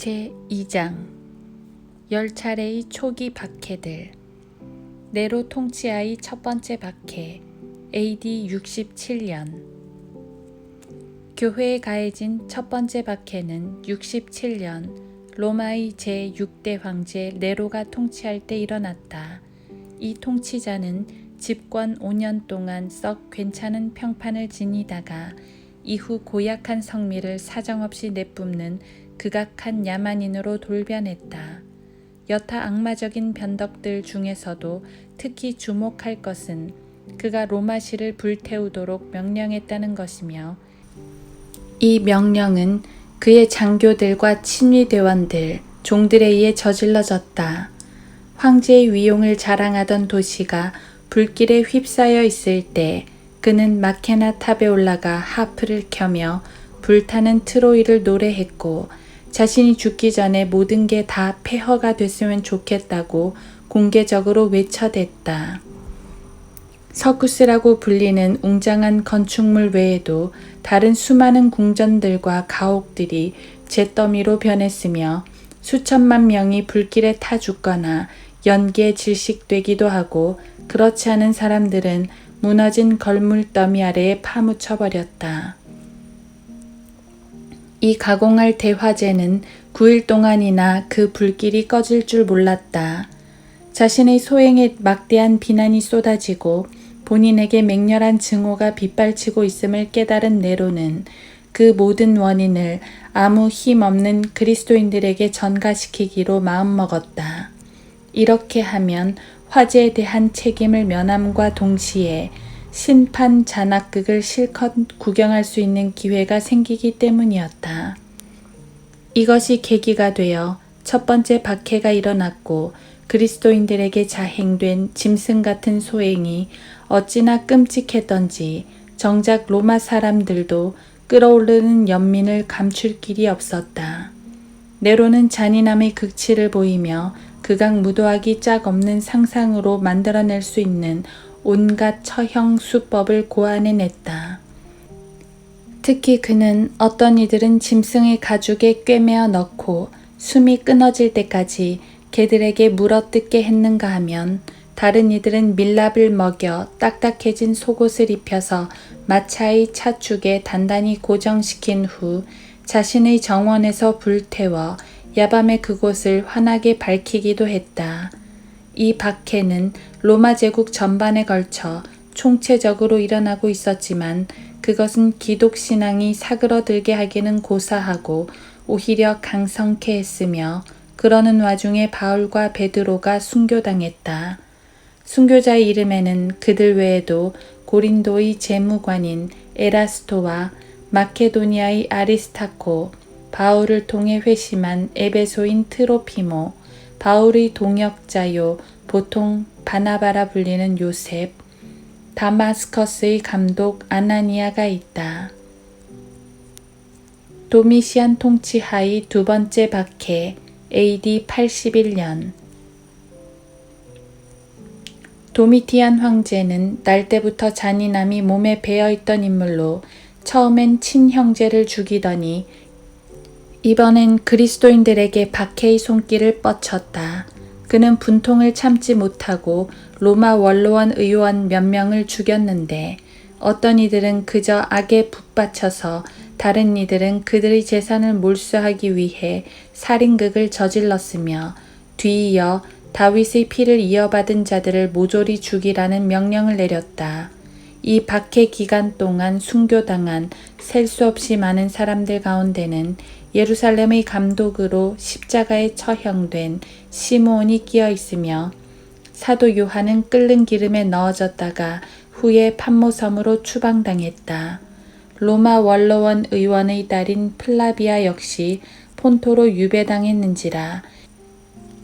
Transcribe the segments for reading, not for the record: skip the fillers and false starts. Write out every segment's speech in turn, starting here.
박해 2장 10차례의 초기 박해들. 네로 통치하의 첫 번째 박해 AD 67년. 교회에 가해진 첫 번째 박해는 67년 로마의 제6대 황제 네로가 통치할 때 일어났다. 이 통치자는 집권 5년 동안 썩 괜찮은 평판을 지니다가 이후 고약한 성미를 사정없이 내뿜는 극악한 야만인으로 돌변했다. 여타 악마적인 변덕들 중에서도 특히 주목할 것은 그가 로마시를 불태우도록 명령했다는 것이며, 이 명령은 그의 장교들과 친위대원들, 종들에 의해 저질러졌다. 황제의 위용을 자랑하던 도시가 불길에 휩싸여 있을 때 그는 마케나 탑에 올라가 하프를 켜며 불타는 트로이를 노래했고, 자신이 죽기 전에 모든 게 다 폐허가 됐으면 좋겠다고 공개적으로 외쳐댔다. 서쿠스라고 불리는 웅장한 건축물 외에도 다른 수많은 궁전들과 가옥들이 잿더미로 변했으며, 수천만 명이 불길에 타 죽거나 연기에 질식되기도 하고, 그렇지 않은 사람들은 무너진 걸물더미 아래에 파묻혀 버렸다. 이 가공할 대화재는 9일 동안이나 그 불길이 꺼질 줄 몰랐다. 자신의 소행에 막대한 비난이 쏟아지고 본인에게 맹렬한 증오가 빗발치고 있음을 깨달은 네로는 그 모든 원인을 아무 힘 없는 그리스도인들에게 전가시키기로 마음먹었다. 이렇게 하면 화재에 대한 책임을 면함과 동시에 심판 잔악극을 실컷 구경할 수 있는 기회가 생기기 때문이었다. 이것이 계기가 되어 첫 번째 박해가 일어났고, 그리스도인들에게 자행된 짐승 같은 소행이 어찌나 끔찍했던지 정작 로마 사람들도 끓어오르는 연민을 감출 길이 없었다. 네로는 잔인함의 극치를 보이며 극악 무도하기 짝 없는 상상으로 만들어낼 수 있는 온갖 처형 수법을 고안해냈다. 특히 그는 어떤 이들은 짐승의 가죽에 꿰매어 넣고 숨이 끊어질 때까지 개들에게 물어뜯게 했는가 하면, 다른 이들은 밀랍을 먹여 딱딱해진 속옷을 입혀서 마차의 차축에 단단히 고정시킨 후 자신의 정원에서 불태워 야밤에 그곳을 환하게 밝히기도 했다. 이 박해는 로마 제국 전반에 걸쳐 총체적으로 일어나고 있었지만, 그것은 기독신앙이 사그러들게 하기는 고사하고 오히려 강성케 했으며, 그러는 와중에 바울과 베드로가 순교당했다. 순교자의 이름에는 그들 외에도 고린도의 재무관인 에라스토와 마케도니아의 아리스타코, 바울을 통해 회심한 에베소인 트로피모, 바울의 동역자요 보통 바나바라 불리는 요셉, 다마스커스의 감독 아나니아가 있다. 도미시안 통치하의 두 번째 박해 AD 81년. 도미티안 황제는 날 때부터 잔인함이 몸에 배어있던 인물로 처음엔 친형제를 죽이더니 이번엔 그리스도인들에게 박해의 손길을 뻗쳤다. 그는 분통을 참지 못하고 로마 원로원 의원 몇 명을 죽였는데, 어떤 이들은 그저 악에 북받쳐서 다른 이들은 그들의 재산을 몰수하기 위해 살인극을 저질렀으며, 뒤이어 다윗의 피를 이어받은 자들을 모조리 죽이라는 명령을 내렸다. 이 박해 기간 동안 순교당한 셀 수 없이 많은 사람들 가운데는 예루살렘의 감독으로 십자가에 처형된 시므온이 끼어 있으며, 사도 요한은 끓는 기름에 넣어졌다가 후에 판모섬으로 추방당했다. 로마 원로원 의원의 딸인 플라비아 역시 폰토로 유배당했는지라.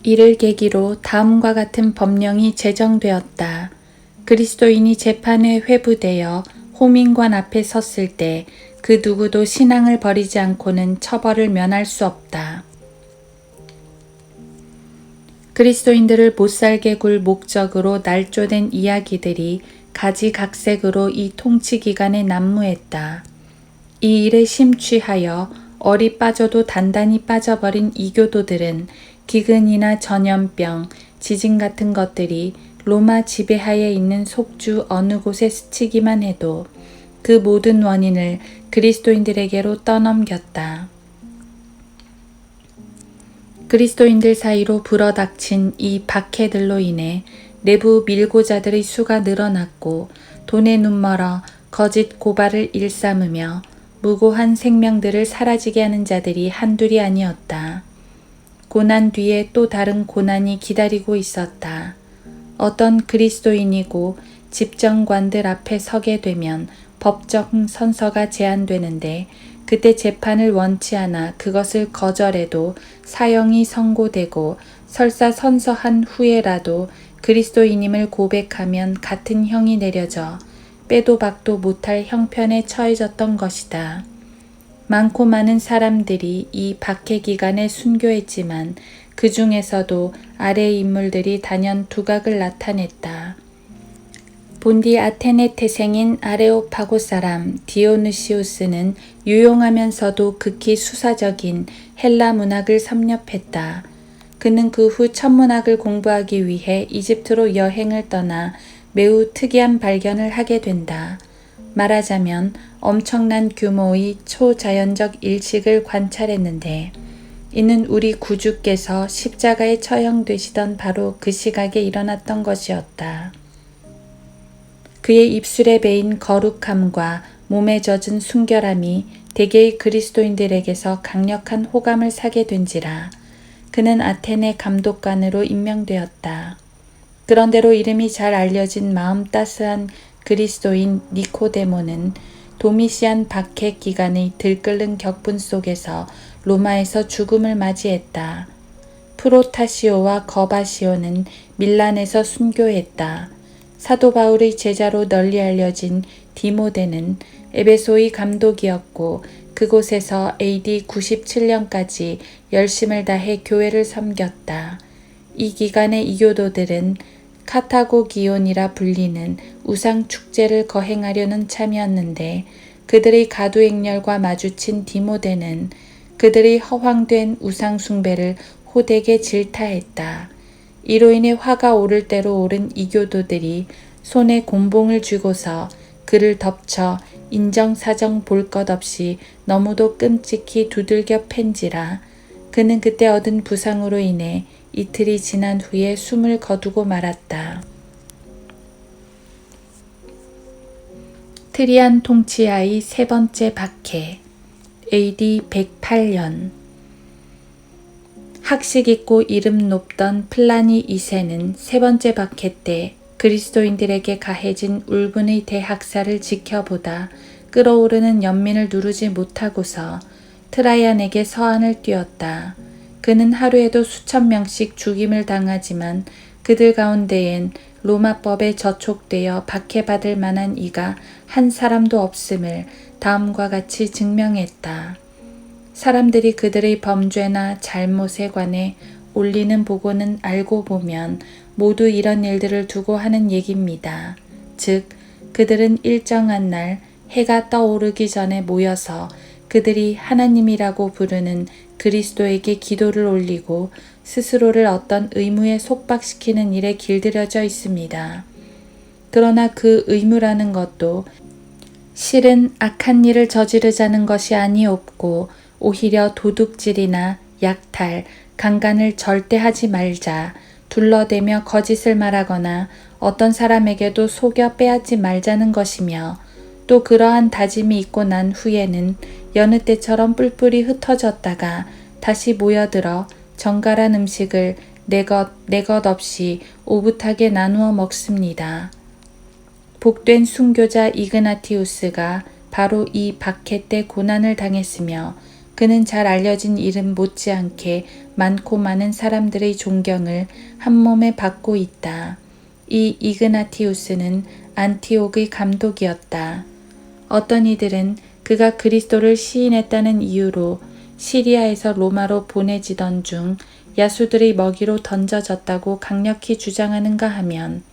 이를 계기로 다음과 같은 법령이 제정되었다. 그리스도인이 재판에 회부되어 호민관 앞에 섰을 때 그 누구도 신앙을 버리지 않고는 처벌을 면할 수 없다. 그리스도인들을 못살게 굴 목적으로 날조된 이야기들이 가지각색으로 이 통치 기간에 난무했다. 이 일에 심취하여 얼이 빠져도 단단히 빠져버린 이교도들은 기근이나 전염병, 지진 같은 것들이 로마 지배하에 있는 속주 어느 곳에 스치기만 해도 그 모든 원인을 그리스도인들에게로 떠넘겼다. 그리스도인들 사이로 불어닥친 이 박해들로 인해 내부 밀고자들의 수가 늘어났고 돈에 눈멀어 거짓 고발을 일삼으며 무고한 생명들을 사라지게 하는 자들이 한둘이 아니었다. 고난 뒤에 또 다른 고난이 기다리고 있었다. 어떤 그리스도인이고 집정관들 앞에 서게 되면 법적 선서가 제한되는데 그때 재판을 원치 않아 그것을 거절해도 사형이 선고되고 설사 선서한 후에라도 그리스도인임을 고백하면 같은 형이 내려져 빼도 박도 못할 형편에 처해졌던 것이다. 많고 많은 사람들이 이 박해 기간에 순교했지만 그 중에서도 아래의 인물들이 단연 두각을 나타냈다. 본디 아테네 태생인 아레오파고 사람 디오누시우스는 유용하면서도 극히 수사적인 헬라 문학을 섭렵했다. 그는 그 후 천문학을 공부하기 위해 이집트로 여행을 떠나 매우 특이한 발견을 하게 된다. 말하자면 엄청난 규모의 초자연적 일식을 관찰했는데 이는 우리 구주께서 십자가에 처형되시던 바로 그 시각에 일어났던 것이었다. 그의 입술에 배인 거룩함과 몸에 젖은 순결함이 대개의 그리스도인들에게서 강력한 호감을 사게 된지라 그는 아테네 감독관으로 임명되었다. 그런대로 이름이 잘 알려진 마음 따스한 그리스도인 니코데모는 도미시안 박해 기간의 들끓는 격분 속에서 로마에서 죽음을 맞이했다. 프로타시오와 거바시오는 밀란에서 순교했다. 사도 바울의 제자로 널리 알려진 디모데는 에베소의 감독이었고 그곳에서 AD 97년까지 열심을 다해 교회를 섬겼다. 이 기간에 이교도들은 카타고 기온이라 불리는 우상 축제를 거행하려는 참이었는데 그들의 가두행렬과 마주친 디모데는 그들의 허황된 우상 숭배를 호되게 질타했다. 이로 인해 화가 오를 대로 오른 이교도들이 손에 곤봉을 쥐고서 그를 덮쳐 인정사정 볼 것 없이 너무도 끔찍히 두들겨 팬지라 그는 그때 얻은 부상으로 인해 이틀이 지난 후에 숨을 거두고 말았다. 트리안 통치하의 세 번째 박해 AD 108년 학식 있고 이름 높던 플라니 2세는 세 번째 박해 때 그리스도인들에게 가해진 울분의 대학살을 지켜보다 끓어오르는 연민을 누르지 못하고서 트라이안에게 서한을 띄웠다. 그는 하루에도 수천 명씩 죽임을 당하지만 그들 가운데엔 로마법에 저촉되어 박해받을 만한 이가 한 사람도 없음을 다음과 같이 증명했다. 사람들이 그들의 범죄나 잘못에 관해 올리는 보고는 알고 보면 모두 이런 일들을 두고 하는 얘기입니다. 즉, 그들은 일정한 날 해가 떠오르기 전에 모여서 그들이 하나님이라고 부르는 그리스도에게 기도를 올리고 스스로를 어떤 의무에 속박시키는 일에 길들여져 있습니다. 그러나 그 의무라는 것도 실은 악한 일을 저지르자는 것이 아니옵고 오히려 도둑질이나 약탈, 강간을 절대 하지 말자, 둘러대며 거짓을 말하거나 어떤 사람에게도 속여 빼앗지 말자는 것이며 또 그러한 다짐이 있고 난 후에는 여느 때처럼 뿔뿔이 흩어졌다가 다시 모여들어 정갈한 음식을 내 것 없이 오붓하게 나누어 먹습니다. 복된 순교자 이그나티우스가 바로 이 박해 때 고난을 당했으며 그는 잘 알려진 이름 못지않게 많고 많은 사람들의 존경을 한몸에 받고 있다. 이 이그나티우스는 안티옥의 감독이었다. 어떤 이들은 그가 그리스도를 시인했다는 이유로 시리아에서 로마로 보내지던 중 야수들의 먹이로 던져졌다고 강력히 주장하는가 하면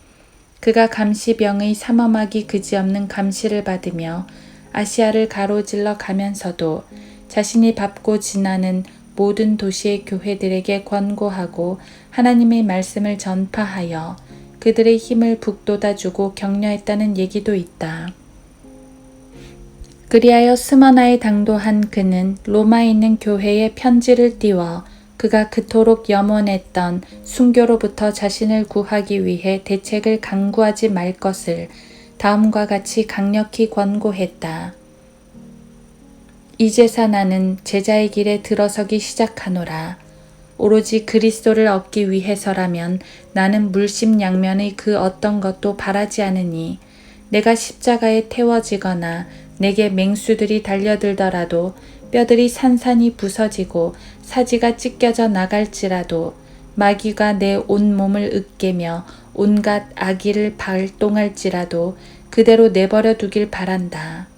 그가 감시병의 삼엄하기 그지없는 감시를 받으며 아시아를 가로질러 가면서도 자신이 밟고 지나는 모든 도시의 교회들에게 권고하고 하나님의 말씀을 전파하여 그들의 힘을 북돋아주고 격려했다는 얘기도 있다. 그리하여 스머나에 당도한 그는 로마에 있는 교회에 편지를 띄워 그가 그토록 염원했던 순교로부터 자신을 구하기 위해 대책을 강구하지 말 것을 다음과 같이 강력히 권고했다. 이제사 나는 제자의 길에 들어서기 시작하노라. 오로지 그리스도를 얻기 위해서라면 나는 물심양면의 그 어떤 것도 바라지 않으니 내가 십자가에 태워지거나 내게 맹수들이 달려들더라도 뼈들이 산산이 부서지고 사지가 찢겨져 나갈지라도 마귀가 내 온몸을 으깨며 온갖 악의를 발동할지라도 그대로 내버려 두길 바란다.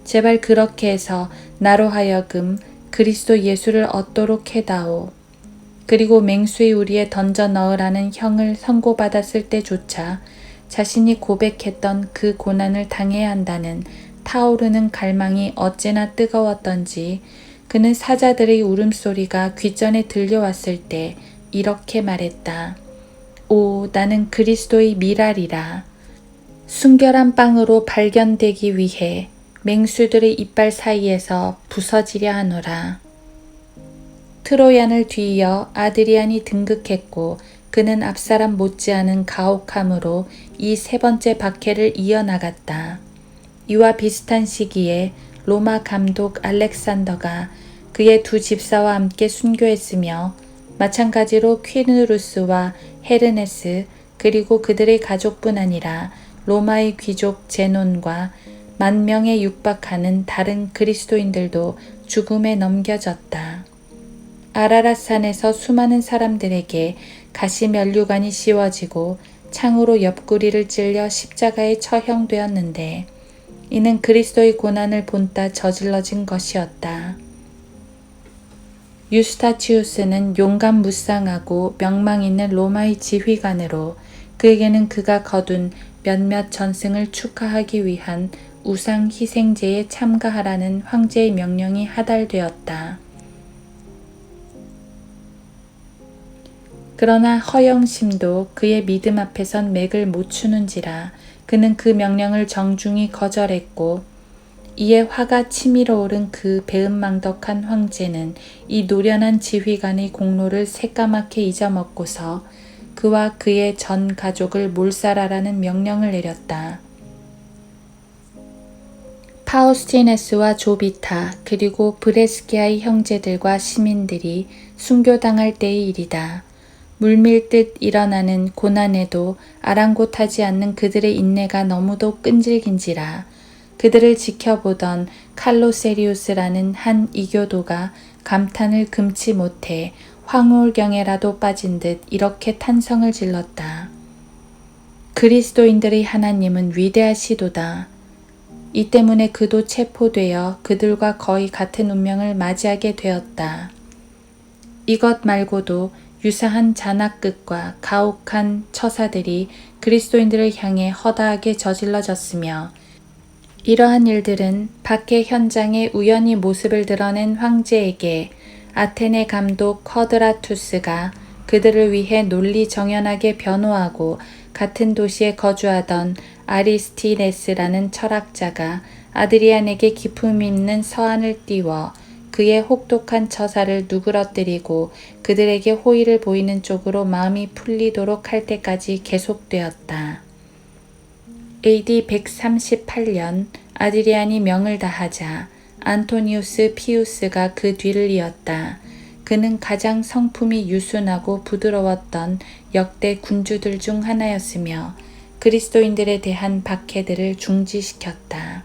제발 그렇게 해서 나로 하여금 그리스도 예수를 얻도록 해다오. 그리고 맹수의 우리에 던져 넣으라는 형을 선고받았을 때조차 자신이 고백했던 그 고난을 당해야 한다는 타오르는 갈망이 어찌나 뜨거웠던지 그는 사자들의 울음소리가 귓전에 들려왔을 때 이렇게 말했다. 오, 나는 그리스도의 미랄이라. 순결한 빵으로 발견되기 위해 맹수들의 이빨 사이에서 부서지려 하노라. 트로얀을 뒤이어 아드리안이 등극했고 그는 앞사람 못지않은 가혹함으로 이 세 번째 박해를 이어나갔다. 이와 비슷한 시기에 로마 감독 알렉산더가 그의 두 집사와 함께 순교했으며 마찬가지로 퀴누루스와 헤르네스 그리고 그들의 가족뿐 아니라 로마의 귀족 제논과 10,000명에 육박하는 다른 그리스도인들도 죽음에 넘겨졌다. 아라랏산에서 수많은 사람들에게 가시면류관이 씌워지고 창으로 옆구리를 찔려 십자가에 처형되었는데 이는 그리스도의 고난을 본따 저질러진 것이었다. 유스타치우스는 용감 무쌍하고 명망 있는 로마의 지휘관으로 그에게는 그가 거둔 몇몇 전승을 축하하기 위한 우상 희생제에 참가하라는 황제의 명령이 하달되었다. 그러나 허영심도 그의 믿음 앞에선 맥을 못 추는지라 그는 그 명령을 정중히 거절했고 이에 화가 치밀어 오른 그 배은망덕한 황제는 이 노련한 지휘관의 공로를 새까맣게 잊어먹고서 그와 그의 전 가족을 몰살하라는 명령을 내렸다. 파우스티네스와 조비타 그리고 브레스키아의 형제들과 시민들이 순교당할 때의 일이다. 물밀듯 일어나는 고난에도 아랑곳하지 않는 그들의 인내가 너무도 끈질긴지라 그들을 지켜보던 칼로세리우스라는 한 이교도가 감탄을 금치 못해 황홀경에라도 빠진 듯 이렇게 탄성을 질렀다. 그리스도인들의 하나님은 위대하시도다. 이 때문에 그도 체포되어 그들과 거의 같은 운명을 맞이하게 되었다. 이것 말고도 유사한 잔악끝과 가혹한 처사들이 그리스도인들을 향해 허다하게 저질러졌으며 이러한 일들은 박해 현장에 우연히 모습을 드러낸 황제에게 아테네 감독 커드라투스가 그들을 위해 논리정연하게 변호하고 같은 도시에 거주하던 아리스티네스라는 철학자가 아드리안에게 기품 있는 서한을 띄워 그의 혹독한 처사를 누그러뜨리고 그들에게 호의를 보이는 쪽으로 마음이 풀리도록 할 때까지 계속되었다. AD 138년 아드리안이 명을 다하자 안토니우스 피우스가 그 뒤를 이었다. 그는 가장 성품이 유순하고 부드러웠던 역대 군주들 중 하나였으며 그리스도인들에 대한 박해들을 중지시켰다.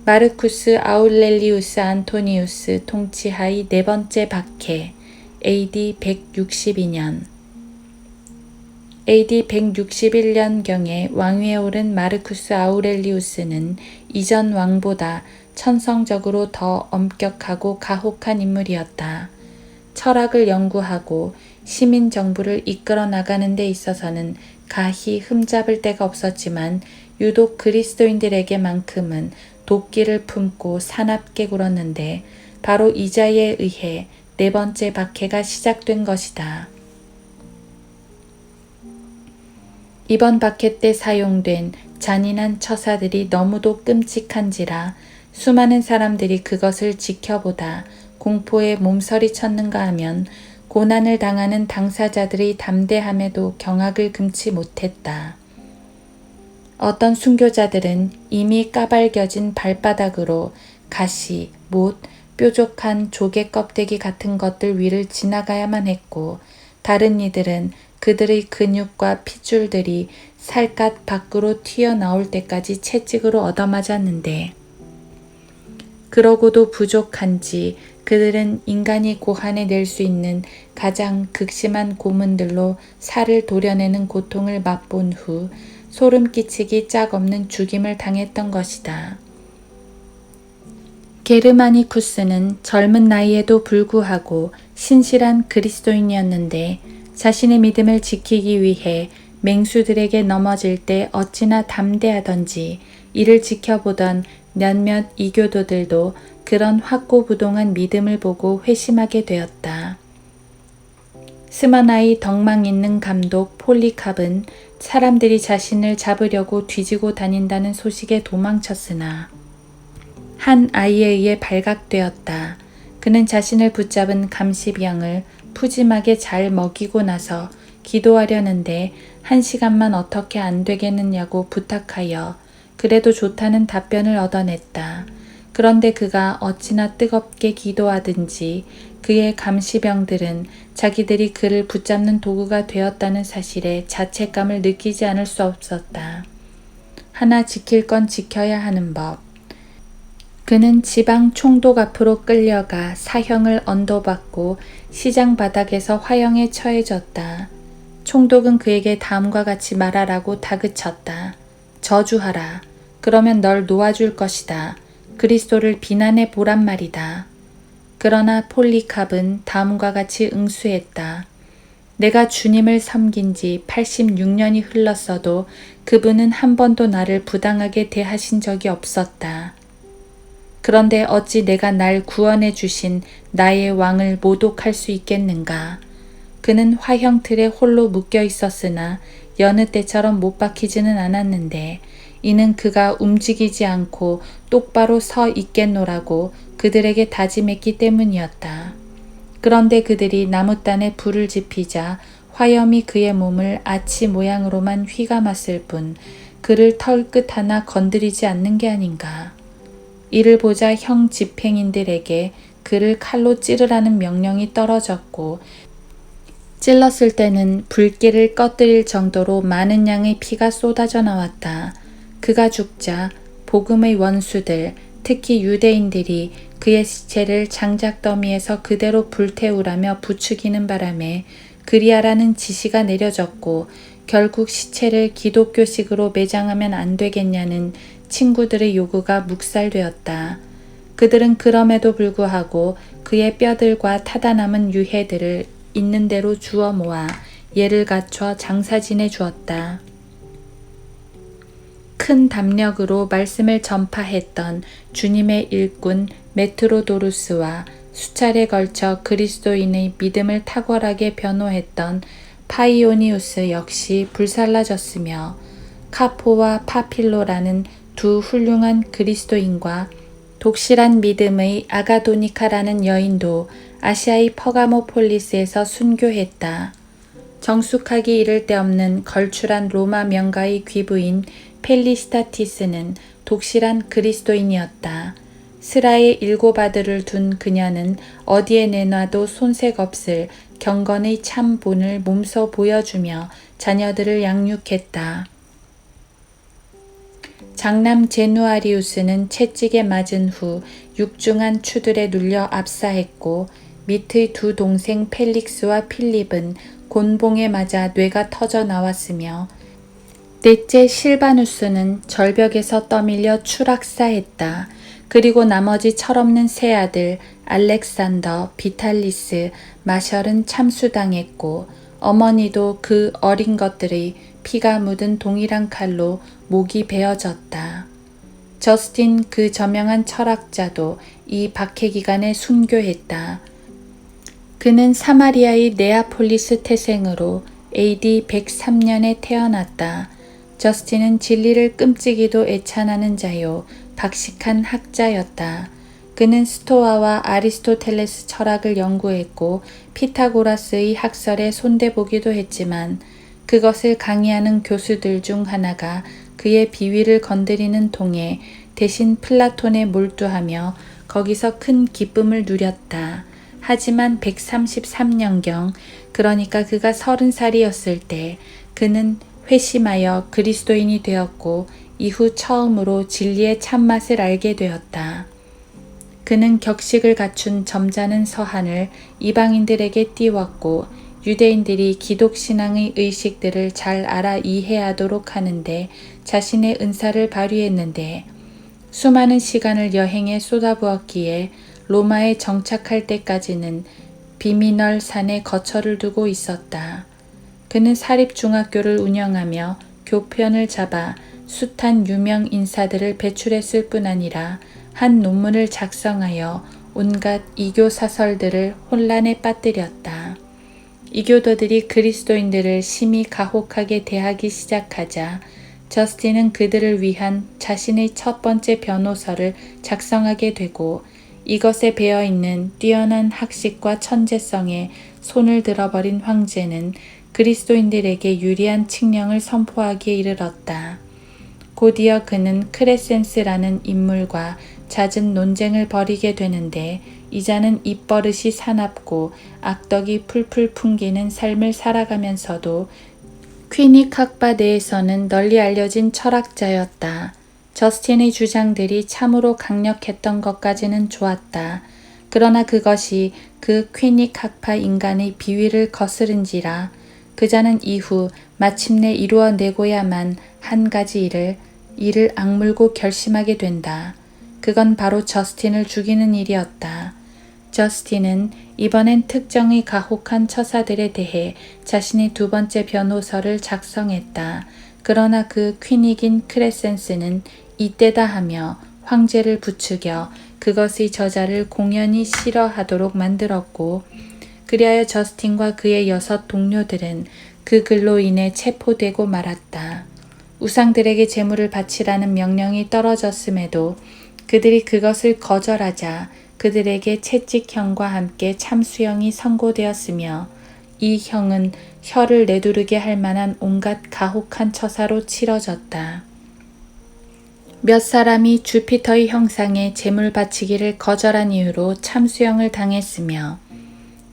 마르쿠스 아울렐리우스 안토니우스 통치하의 네 번째 박해 AD 162년 AD 161년경에 왕위에 오른 마르쿠스 아우렐리우스는 이전 왕보다 천성적으로 더 엄격하고 가혹한 인물이었다. 철학을 연구하고 시민 정부를 이끌어 나가는 데 있어서는 가히 흠잡을 데가 없었지만 유독 그리스도인들에게만큼은 도끼를 품고 사납게 굴었는데 바로 이 자에 의해 네 번째 박해가 시작된 것이다. 이번 박해 때 사용된 잔인한 처사들이 너무도 끔찍한지라 수많은 사람들이 그것을 지켜보다 공포에 몸서리 쳤는가 하면 고난을 당하는 당사자들의 담대함에도 경악을 금치 못했다. 어떤 순교자들은 이미 까발겨진 발바닥으로 가시, 못, 뾰족한 조개 껍데기 같은 것들 위를 지나가야만 했고 다른 이들은 그들의 근육과 핏줄들이 살갗 밖으로 튀어나올 때까지 채찍으로 얻어맞았는데 그러고도 부족한지 그들은 인간이 고한해 낼 수 있는 가장 극심한 고문들로 살을 도려내는 고통을 맛본 후 소름 끼치기 짝없는 죽임을 당했던 것이다. 게르마니쿠스는 젊은 나이에도 불구하고 신실한 그리스도인이었는데 자신의 믿음을 지키기 위해 맹수들에게 넘어질 때 어찌나 담대하던지 이를 지켜보던 몇몇 이교도들도 그런 확고부동한 믿음을 보고 회심하게 되었다. 스마나의 덕망 있는 감독 폴리캅은 사람들이 자신을 잡으려고 뒤지고 다닌다는 소식에 도망쳤으나 한 아이에 의해 발각되었다. 그는 자신을 붙잡은 감시병을 푸짐하게 잘 먹이고 나서 기도하려는데 1시간만 어떻게 안 되겠느냐고 부탁하여 그래도 좋다는 답변을 얻어냈다. 그런데 그가 어찌나 뜨겁게 기도하든지 그의 감시병들은 자기들이 그를 붙잡는 도구가 되었다는 사실에 자책감을 느끼지 않을 수 없었다. 하나 지킬 건 지켜야 하는 법. 그는 지방 총독 앞으로 끌려가 사형을 언도받고 시장 바닥에서 화형에 처해졌다. 총독은 그에게 다음과 같이 말하라고 다그쳤다. 저주하라. 그러면 널 놓아줄 것이다. 그리스도를 비난해 보란 말이다. 그러나 폴리캅은 다음과 같이 응수했다. 내가 주님을 섬긴 지 86년이 흘렀어도 그분은 한 번도 나를 부당하게 대하신 적이 없었다. 그런데 어찌 내가 날 구원해 주신 나의 왕을 모독할 수 있겠는가? 그는 화형틀에 홀로 묶여 있었으나 여느 때처럼 못 박히지는 않았는데 이는 그가 움직이지 않고 똑바로 서 있겠노라고 그들에게 다짐했기 때문이었다. 그런데 그들이 나무단에 불을 지피자 화염이 그의 몸을 아치 모양으로만 휘감았을 뿐 그를 털끝 하나 건드리지 않는 게 아닌가. 이를 보자 형 집행인들에게 그를 칼로 찌르라는 명령이 떨어졌고 찔렀을 때는 불길을 꺼뜨릴 정도로 많은 양의 피가 쏟아져 나왔다. 그가 죽자 복음의 원수들, 특히 유대인들이 그의 시체를 장작더미에서 그대로 불태우라며 부추기는 바람에 그리하라는 지시가 내려졌고 결국 시체를 기독교식으로 매장하면 안 되겠냐는 친구들의 요구가 묵살되었다. 그들은 그럼에도 불구하고 그의 뼈들과 타다 남은 유해들을 있는 대로 주워 모아 예를 갖춰 장사지내 주었다. 큰 담력으로 말씀을 전파했던 주님의 일꾼 메트로도루스와 수차례 걸쳐 그리스도인의 믿음을 탁월하게 변호했던 파이오니우스 역시 불살라졌으며 카포와 파필로라는 두 훌륭한 그리스도인과 독실한 믿음의 아가도니카라는 여인도 아시아의 퍼가모폴리스에서 순교했다. 정숙하기 이를 데 없는 걸출한 로마 명가의 귀부인 펠리스타티스는 독실한 그리스도인이었다. 스라의 7 아들을 둔 그녀는 어디에 내놔도 손색 없을 경건의 참 본을 몸소 보여주며 자녀들을 양육했다. 장남 제누아리우스는 채찍에 맞은 후 육중한 추들에 눌려 압사했고 밑의 두 동생 펠릭스와 필립은 곤봉에 맞아 뇌가 터져 나왔으며 넷째 실바누스는 절벽에서 떠밀려 추락사했다. 그리고 나머지 철없는 세 아들 알렉산더, 비탈리스, 마셜은 참수당했고 어머니도 그 어린 것들의 피가 묻은 동일한 칼로 목이 베어졌다. 저스틴 그 저명한 철학자도 이 박해 기간에 순교했다. 그는 사마리아의 네아폴리스 태생으로 AD 103년에 태어났다. 저스틴은 진리를 끔찍이도 애찬하는 자요 박식한 학자였다. 그는 스토아와 아리스토텔레스 철학을 연구했고 피타고라스의 학설에 손대보기도 했지만 그것을 강의하는 교수들 중 하나가 그의 비위를 건드리는 통에 대신 플라톤에 몰두하며 거기서 큰 기쁨을 누렸다. 하지만 133년경, 그러니까 그가 30살이었을 때 그는 회심하여 그리스도인이 되었고 이후 처음으로 진리의 참맛을 알게 되었다. 그는 격식을 갖춘 점잖은 서한을 이방인들에게 띄웠고 유대인들이 기독신앙의 의식들을 잘 알아 이해하도록 하는데 자신의 은사를 발휘했는데 수많은 시간을 여행에 쏟아부었기에 로마에 정착할 때까지는 비미널 산에 거처를 두고 있었다. 그는 사립중학교를 운영하며 교편을 잡아 숱한 유명 인사들을 배출했을 뿐 아니라 한 논문을 작성하여 온갖 이교 사설들을 혼란에 빠뜨렸다. 이교도들이 그리스도인들을 심히 가혹하게 대하기 시작하자 저스틴은 그들을 위한 자신의 첫 번째 변호서를 작성하게 되고 이것에 배어있는 뛰어난 학식과 천재성에 손을 들어버린 황제는 그리스도인들에게 유리한 칙령을 선포하기에 이르렀다. 곧이어 그는 크레센스라는 인물과 잦은 논쟁을 벌이게 되는데 이자는 입버릇이 사납고 악덕이 풀풀 풍기는 삶을 살아가면서도 퀴닉 학파 내에서는 널리 알려진 철학자였다. 저스틴의 주장들이 참으로 강력했던 것까지는 좋았다. 그러나 그것이 그 퀴닉 학파 인간의 비위를 거스른지라 그자는 이후 마침내 이루어내고야만 한 가지 이를 악물고 결심하게 된다. 그건 바로 저스틴을 죽이는 일이었다. 저스틴은 이번엔 특정의 가혹한 처사들에 대해 자신의 두 번째 변호서를 작성했다. 그러나 그 퀴닉인 크레센스는 이때다 하며 황제를 부추겨 그것의 저자를 공연히 싫어하도록 만들었고 그리하여 저스틴과 그의 6 동료들은 그 글로 인해 체포되고 말았다. 우상들에게 제물을 바치라는 명령이 떨어졌음에도 그들이 그것을 거절하자 그들에게 채찍형과 함께 참수형이 선고되었으며 이 형은 혀를 내두르게 할 만한 온갖 가혹한 처사로 치러졌다. 몇 사람이 주피터의 형상에 제물 바치기를 거절한 이유로 참수형을 당했으며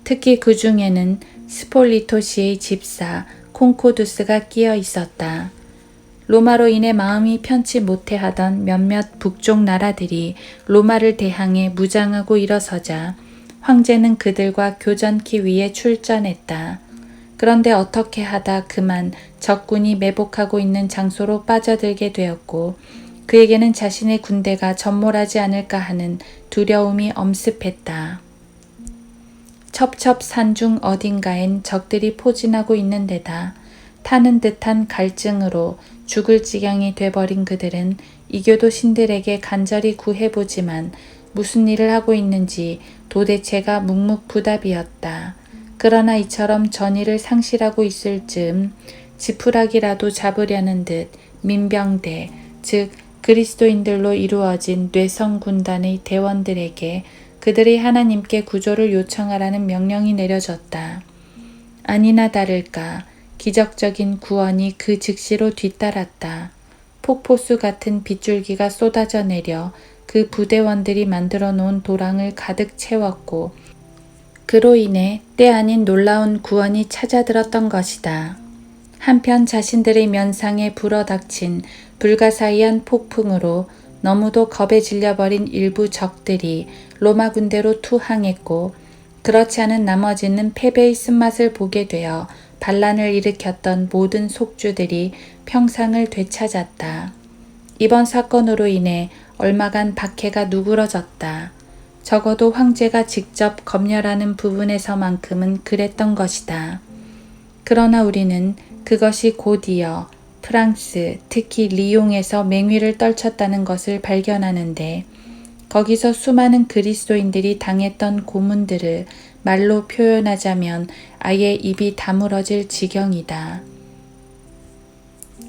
특히 그 중에는 스폴리토시의 집사 콩코두스가 끼어 있었다. 로마로 인해 마음이 편치 못해하던 몇몇 북쪽 나라들이 로마를 대항해 무장하고 일어서자 황제는 그들과 교전기 위해 출전했다. 그런데 어떻게 하다 그만 적군이 매복하고 있는 장소로 빠져들게 되었고 그에게는 자신의 군대가 전몰하지 않을까 하는 두려움이 엄습했다. 첩첩산 중 어딘가엔 적들이 포진하고 있는 데다 타는 듯한 갈증으로 죽을 지경이 돼버린 그들은 이교도 신들에게 간절히 구해보지만 무슨 일을 하고 있는지 도대체가 묵묵부답이었다. 그러나 이처럼 전의를 상실하고 있을 즈음 지푸라기라도 잡으려는 듯 민병대, 즉 그리스도인들로 이루어진 뇌성군단의 대원들에게 그들이 하나님께 구조를 요청하라는 명령이 내려졌다. 아니나 다를까 기적적인 구원이 그 즉시로 뒤따랐다. 폭포수 같은 빗줄기가 쏟아져 내려 그 부대원들이 만들어 놓은 도랑을 가득 채웠고 그로 인해 때 아닌 놀라운 구원이 찾아들었던 것이다. 한편 자신들의 면상에 불어닥친 불가사의한 폭풍으로 너무도 겁에 질려버린 일부 적들이 로마 군대로 투항했고 그렇지 않은 나머지는 패배의 쓴맛을 보게 되어 반란을 일으켰던 모든 속주들이 평상을 되찾았다. 이번 사건으로 인해 얼마간 박해가 누그러졌다. 적어도 황제가 직접 검열하는 부분에서만큼은 그랬던 것이다. 그러나 우리는 그것이 곧이어 프랑스, 특히 리옹에서 맹위를 떨쳤다는 것을 발견하는데 거기서 수많은 그리스도인들이 당했던 고문들을 말로 표현하자면 아예 입이 다물어질 지경이다.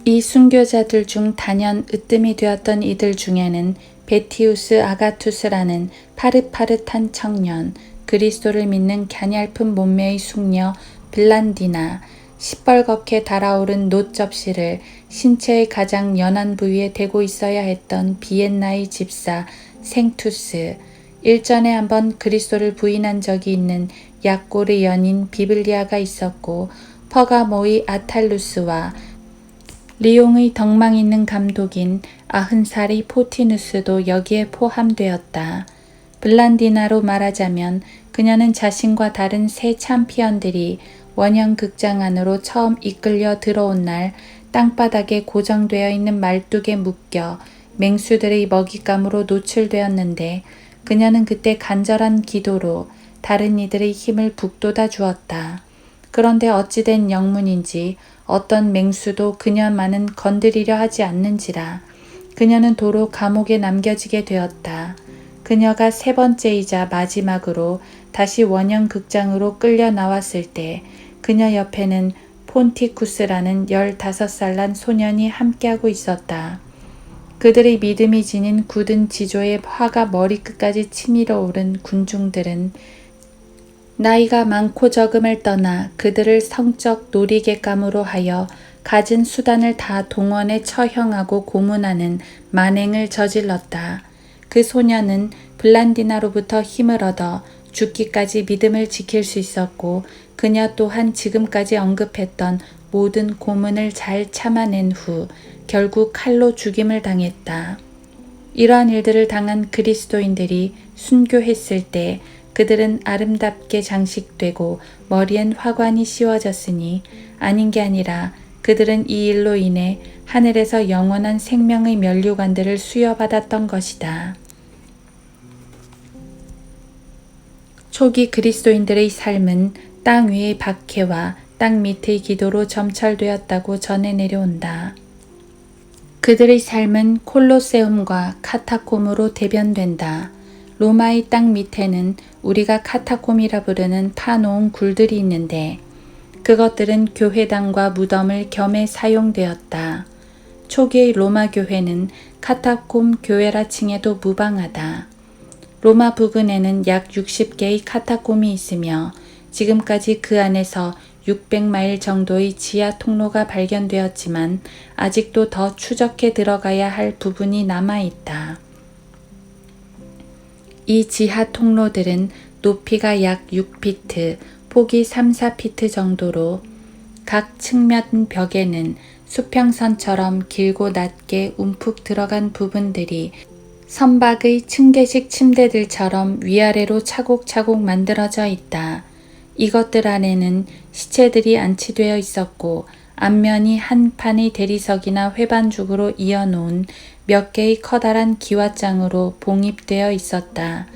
이 순교자들 중 단연 으뜸이 되었던 이들 중에는 베티우스 아가투스라는 파릇파릇한 청년, 그리스도를 믿는 갸냘픈 몸매의 숙녀 블란디나, 시뻘겋게 달아오른 놋 접시를 신체의 가장 연한 부위에 대고 있어야 했던 비엔나의 집사 생투스, 일전에 한번 그리스도를 부인한 적이 있는 약골의 연인 비블리아가 있었고, 퍼가모의 아탈루스와 리옹의 덕망 있는 감독인 90살의 포티누스도 여기에 포함되었다. 블란디나로 말하자면 그녀는 자신과 다른 새 챔피언들이 원형 극장 안으로 처음 이끌려 들어온 날 땅바닥에 고정되어 있는 말뚝에 묶여 맹수들의 먹잇감으로 노출되었는데, 그녀는 그때 간절한 기도로 다른 이들의 힘을 북돋아 주었다. 그런데 어찌된 영문인지 어떤 맹수도 그녀만은 건드리려 하지 않는지라 그녀는 도로 감옥에 남겨지게 되었다. 그녀가 세 번째이자 마지막으로 다시 원형 극장으로 끌려 나왔을 때 그녀 옆에는 폰티쿠스라는 15살 난 소년이 함께하고 있었다. 그들의 믿음이 지닌 굳은 지조의 화가 머리끝까지 치밀어 오른 군중들은 나이가 많고 적음을 떠나 그들을 성적 놀이객감으로 하여 가진 수단을 다 동원해 처형하고 고문하는 만행을 저질렀다. 그 소년은 블란디나로부터 힘을 얻어 죽기까지 믿음을 지킬 수 있었고, 그녀 또한 지금까지 언급했던 모든 고문을 잘 참아낸 후 결국 칼로 죽임을 당했다. 이러한 일들을 당한 그리스도인들이 순교했을 때 그들은 아름답게 장식되고 머리엔 화관이 씌워졌으니 아닌 게 아니라 그들은 이 일로 인해 하늘에서 영원한 생명의 면류관들을 수여받았던 것이다. 초기 그리스도인들의 삶은 땅 위의 박해와 땅 밑의 기도로 점철되었다고 전해 내려온다. 그들의 삶은 콜로세움과 카타콤으로 대변된다. 로마의 땅 밑에는 우리가 카타콤이라 부르는 파놓은 굴들이 있는데 그것들은 교회당과 무덤을 겸해 사용되었다. 초기의 로마 교회는 카타콤 교회라 칭해도 무방하다. 로마 부근에는 약 60개의 카타콤이 있으며 지금까지 그 안에서 600마일 정도의 지하 통로가 발견되었지만 아직도 더 추적해 들어가야 할 부분이 남아있다. 이 지하 통로들은 높이가 약 6피트, 폭이 3, 4피트 정도로 각 측면 벽에는 수평선처럼 길고 낮게 움푹 들어간 부분들이 선박의 층계식 침대들처럼 위아래로 차곡차곡 만들어져 있다. 이것들 안에는 시체들이 안치되어 있었고 앞면이 한 판의 대리석이나 회반죽으로 이어놓은 몇 개의 커다란 기와장으로 봉입되어 있었다.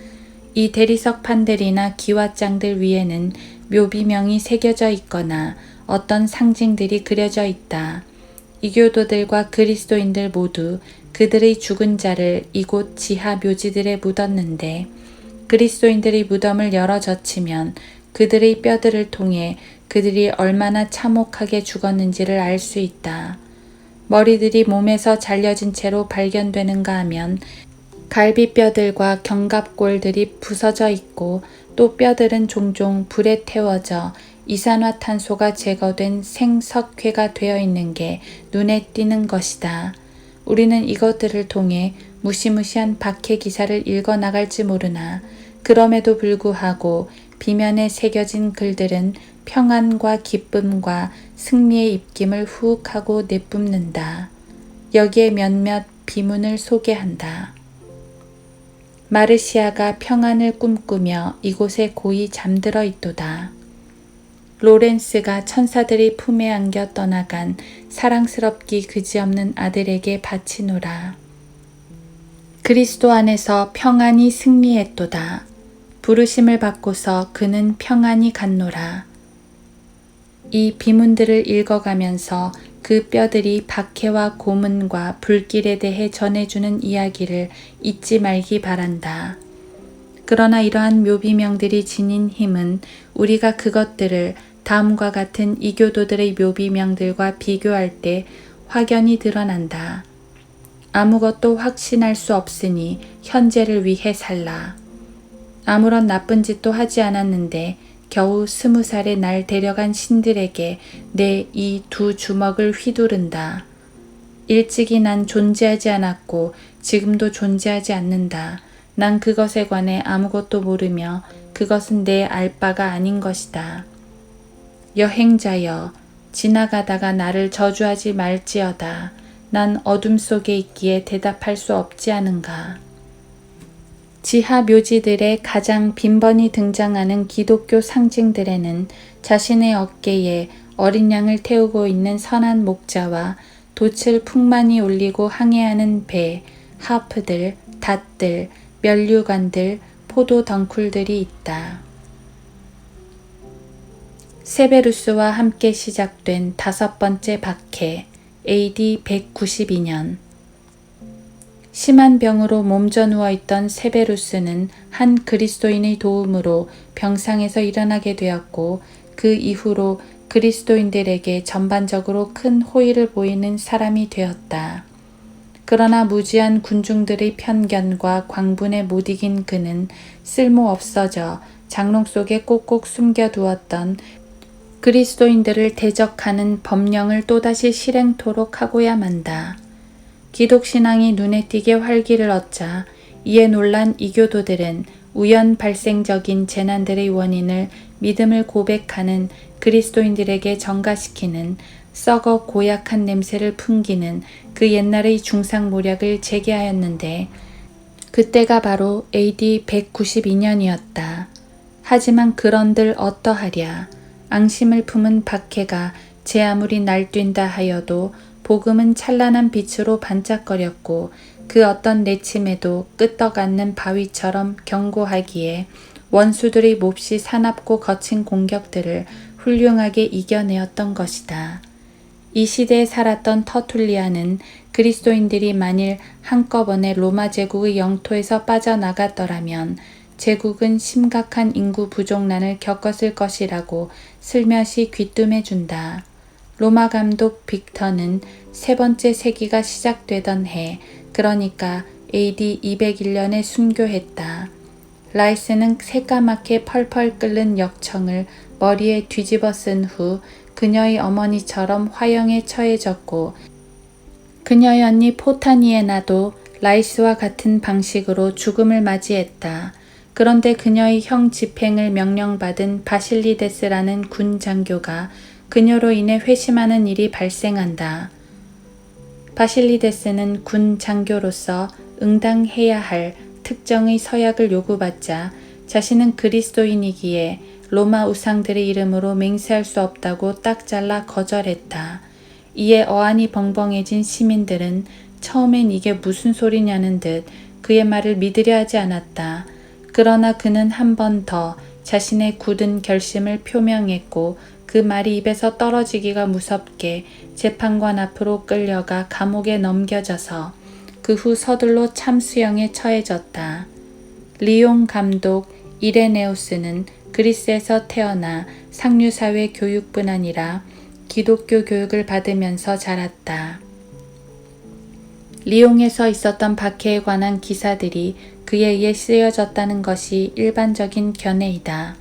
이 대리석 판들이나 기와장들 위에는 묘비명이 새겨져 있거나 어떤 상징들이 그려져 있다. 이교도들과 그리스도인들 모두 그들의 죽은 자를 이곳 지하 묘지들에 묻었는데 그리스도인들의 무덤을 열어 젖히면 그들의 뼈들을 통해 그들이 얼마나 참혹하게 죽었는지를 알 수 있다. 머리들이 몸에서 잘려진 채로 발견되는가 하면 갈비뼈들과 견갑골들이 부서져 있고 또 뼈들은 종종 불에 태워져 이산화탄소가 제거된 생석회가 되어 있는 게 눈에 띄는 것이다. 우리는 이것들을 통해 무시무시한 박해 기사를 읽어나갈지 모르나 그럼에도 불구하고 비면에 새겨진 글들은 평안과 기쁨과 승리의 입김을 후욱하고 내뿜는다. 여기에 몇몇 비문을 소개한다. 마르시아가 평안을 꿈꾸며 이곳에 고이 잠들어 있도다. 로렌스가 천사들의 품에 안겨 떠나간 사랑스럽기 그지없는 아들에게 바치노라. 그리스도 안에서 평안이 승리했도다. 부르심을 받고서 그는 평안히 갔노라. 이 비문들을 읽어가면서 그 뼈들이 박해와 고문과 불길에 대해 전해주는 이야기를 잊지 말기 바란다. 그러나 이러한 묘비명들이 지닌 힘은 우리가 그것들을 다음과 같은 이교도들의 묘비명들과 비교할 때 확연히 드러난다. 아무것도 확신할 수 없으니 현재를 위해 살라. 아무런 나쁜 짓도 하지 않았는데 겨우 20살에 날 데려간 신들에게 내 이 두 주먹을 휘두른다. 일찍이 난 존재하지 않았고 지금도 존재하지 않는다. 난 그것에 관해 아무것도 모르며 그것은 내 알 바가 아닌 것이다. 여행자여, 지나가다가 나를 저주하지 말지어다. 난 어둠 속에 있기에 대답할 수 없지 않은가. 지하 묘지들의 가장 빈번히 등장하는 기독교 상징들에는 자신의 어깨에 어린 양을 태우고 있는 선한 목자와 돛을 풍만히 올리고 항해하는 배, 하프들, 닷들, 면류관들, 포도 덩쿨들이 있다. 세베루스와 함께 시작된 5번째 박해, AD 192년. 심한 병으로 몸져 누워있던 세베루스는 한 그리스도인의 도움으로 병상에서 일어나게 되었고 그 이후로 그리스도인들에게 전반적으로 큰 호의를 보이는 사람이 되었다. 그러나 무지한 군중들의 편견과 광분에 못 이긴 그는 쓸모없어져 장롱 속에 꼭꼭 숨겨두었던 그리스도인들을 대적하는 법령을 또다시 실행토록 하고야 만다. 기독신앙이 눈에 띄게 활기를 얻자 이에 놀란 이교도들은 우연 발생적인 재난들의 원인을 믿음을 고백하는 그리스도인들에게 전가시키는 썩어 고약한 냄새를 풍기는 그 옛날의 중상모략을 재개하였는데 그때가 바로 AD 192년이었다. 하지만 그런들 어떠하랴. 앙심을 품은 박해가 제 아무리 날뛴다 하여도 복음은 찬란한 빛으로 반짝거렸고 그 어떤 내침에도 끄떡않는 바위처럼 견고하기에 원수들의 몹시 사납고 거친 공격들을 훌륭하게 이겨내었던 것이다. 이 시대에 살았던 터툴리아는 그리스도인들이 만일 한꺼번에 로마 제국의 영토에서 빠져나갔더라면 제국은 심각한 인구 부족난을 겪었을 것이라고 슬며시 귀뜸해준다. 로마 감독 빅터는 3번째 세기가 시작되던 해, 그러니까 AD 201년에 순교했다. 라이스는 새까맣게 펄펄 끓는 역청을 머리에 뒤집어 쓴 후 그녀의 어머니처럼 화형에 처해졌고 그녀의 언니 포타니에나도 라이스와 같은 방식으로 죽음을 맞이했다. 그런데 그녀의 형 집행을 명령받은 바실리데스라는 군 장교가 그녀로 인해 회심하는 일이 발생한다. 바실리데스는 군 장교로서 응당해야 할 특정의 서약을 요구받자 자신은 그리스도인이기에 로마 우상들의 이름으로 맹세할 수 없다고 딱 잘라 거절했다. 이에 어안이 벙벙해진 시민들은 처음엔 이게 무슨 소리냐는 듯 그의 말을 믿으려 하지 않았다. 그러나 그는 한 번 더 자신의 굳은 결심을 표명했고 그 말이 입에서 떨어지기가 무섭게 재판관 앞으로 끌려가 감옥에 넘겨져서 그 후 서둘러 참수형에 처해졌다. 리옹 감독 이레네우스는 그리스에서 태어나 상류사회 교육뿐 아니라 기독교 교육을 받으면서 자랐다. 리옹에서 있었던 박해에 관한 기사들이 그에 의해 쓰여졌다는 것이 일반적인 견해이다.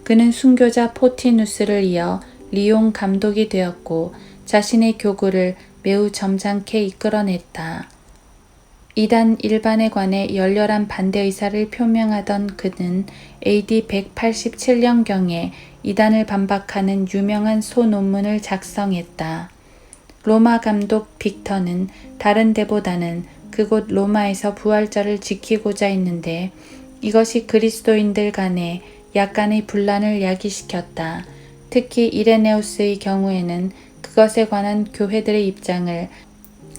그는 순교자 포티누스를 이어 리옹 감독이 되었고 자신의 교구를 매우 점잖게 이끌어냈다. 이단 일반에 관해 열렬한 반대 의사를 표명하던 그는 AD 187년경에 이단을 반박하는 유명한 소논문을 작성했다. 로마 감독 빅터는 다른 데보다는 그곳 로마에서 부활절을 지키고자 했는데 이것이 그리스도인들 간에 약간의 분란을 야기시켰다. 특히 이레네우스의 경우에는 그것에 관한 교회들의 입장을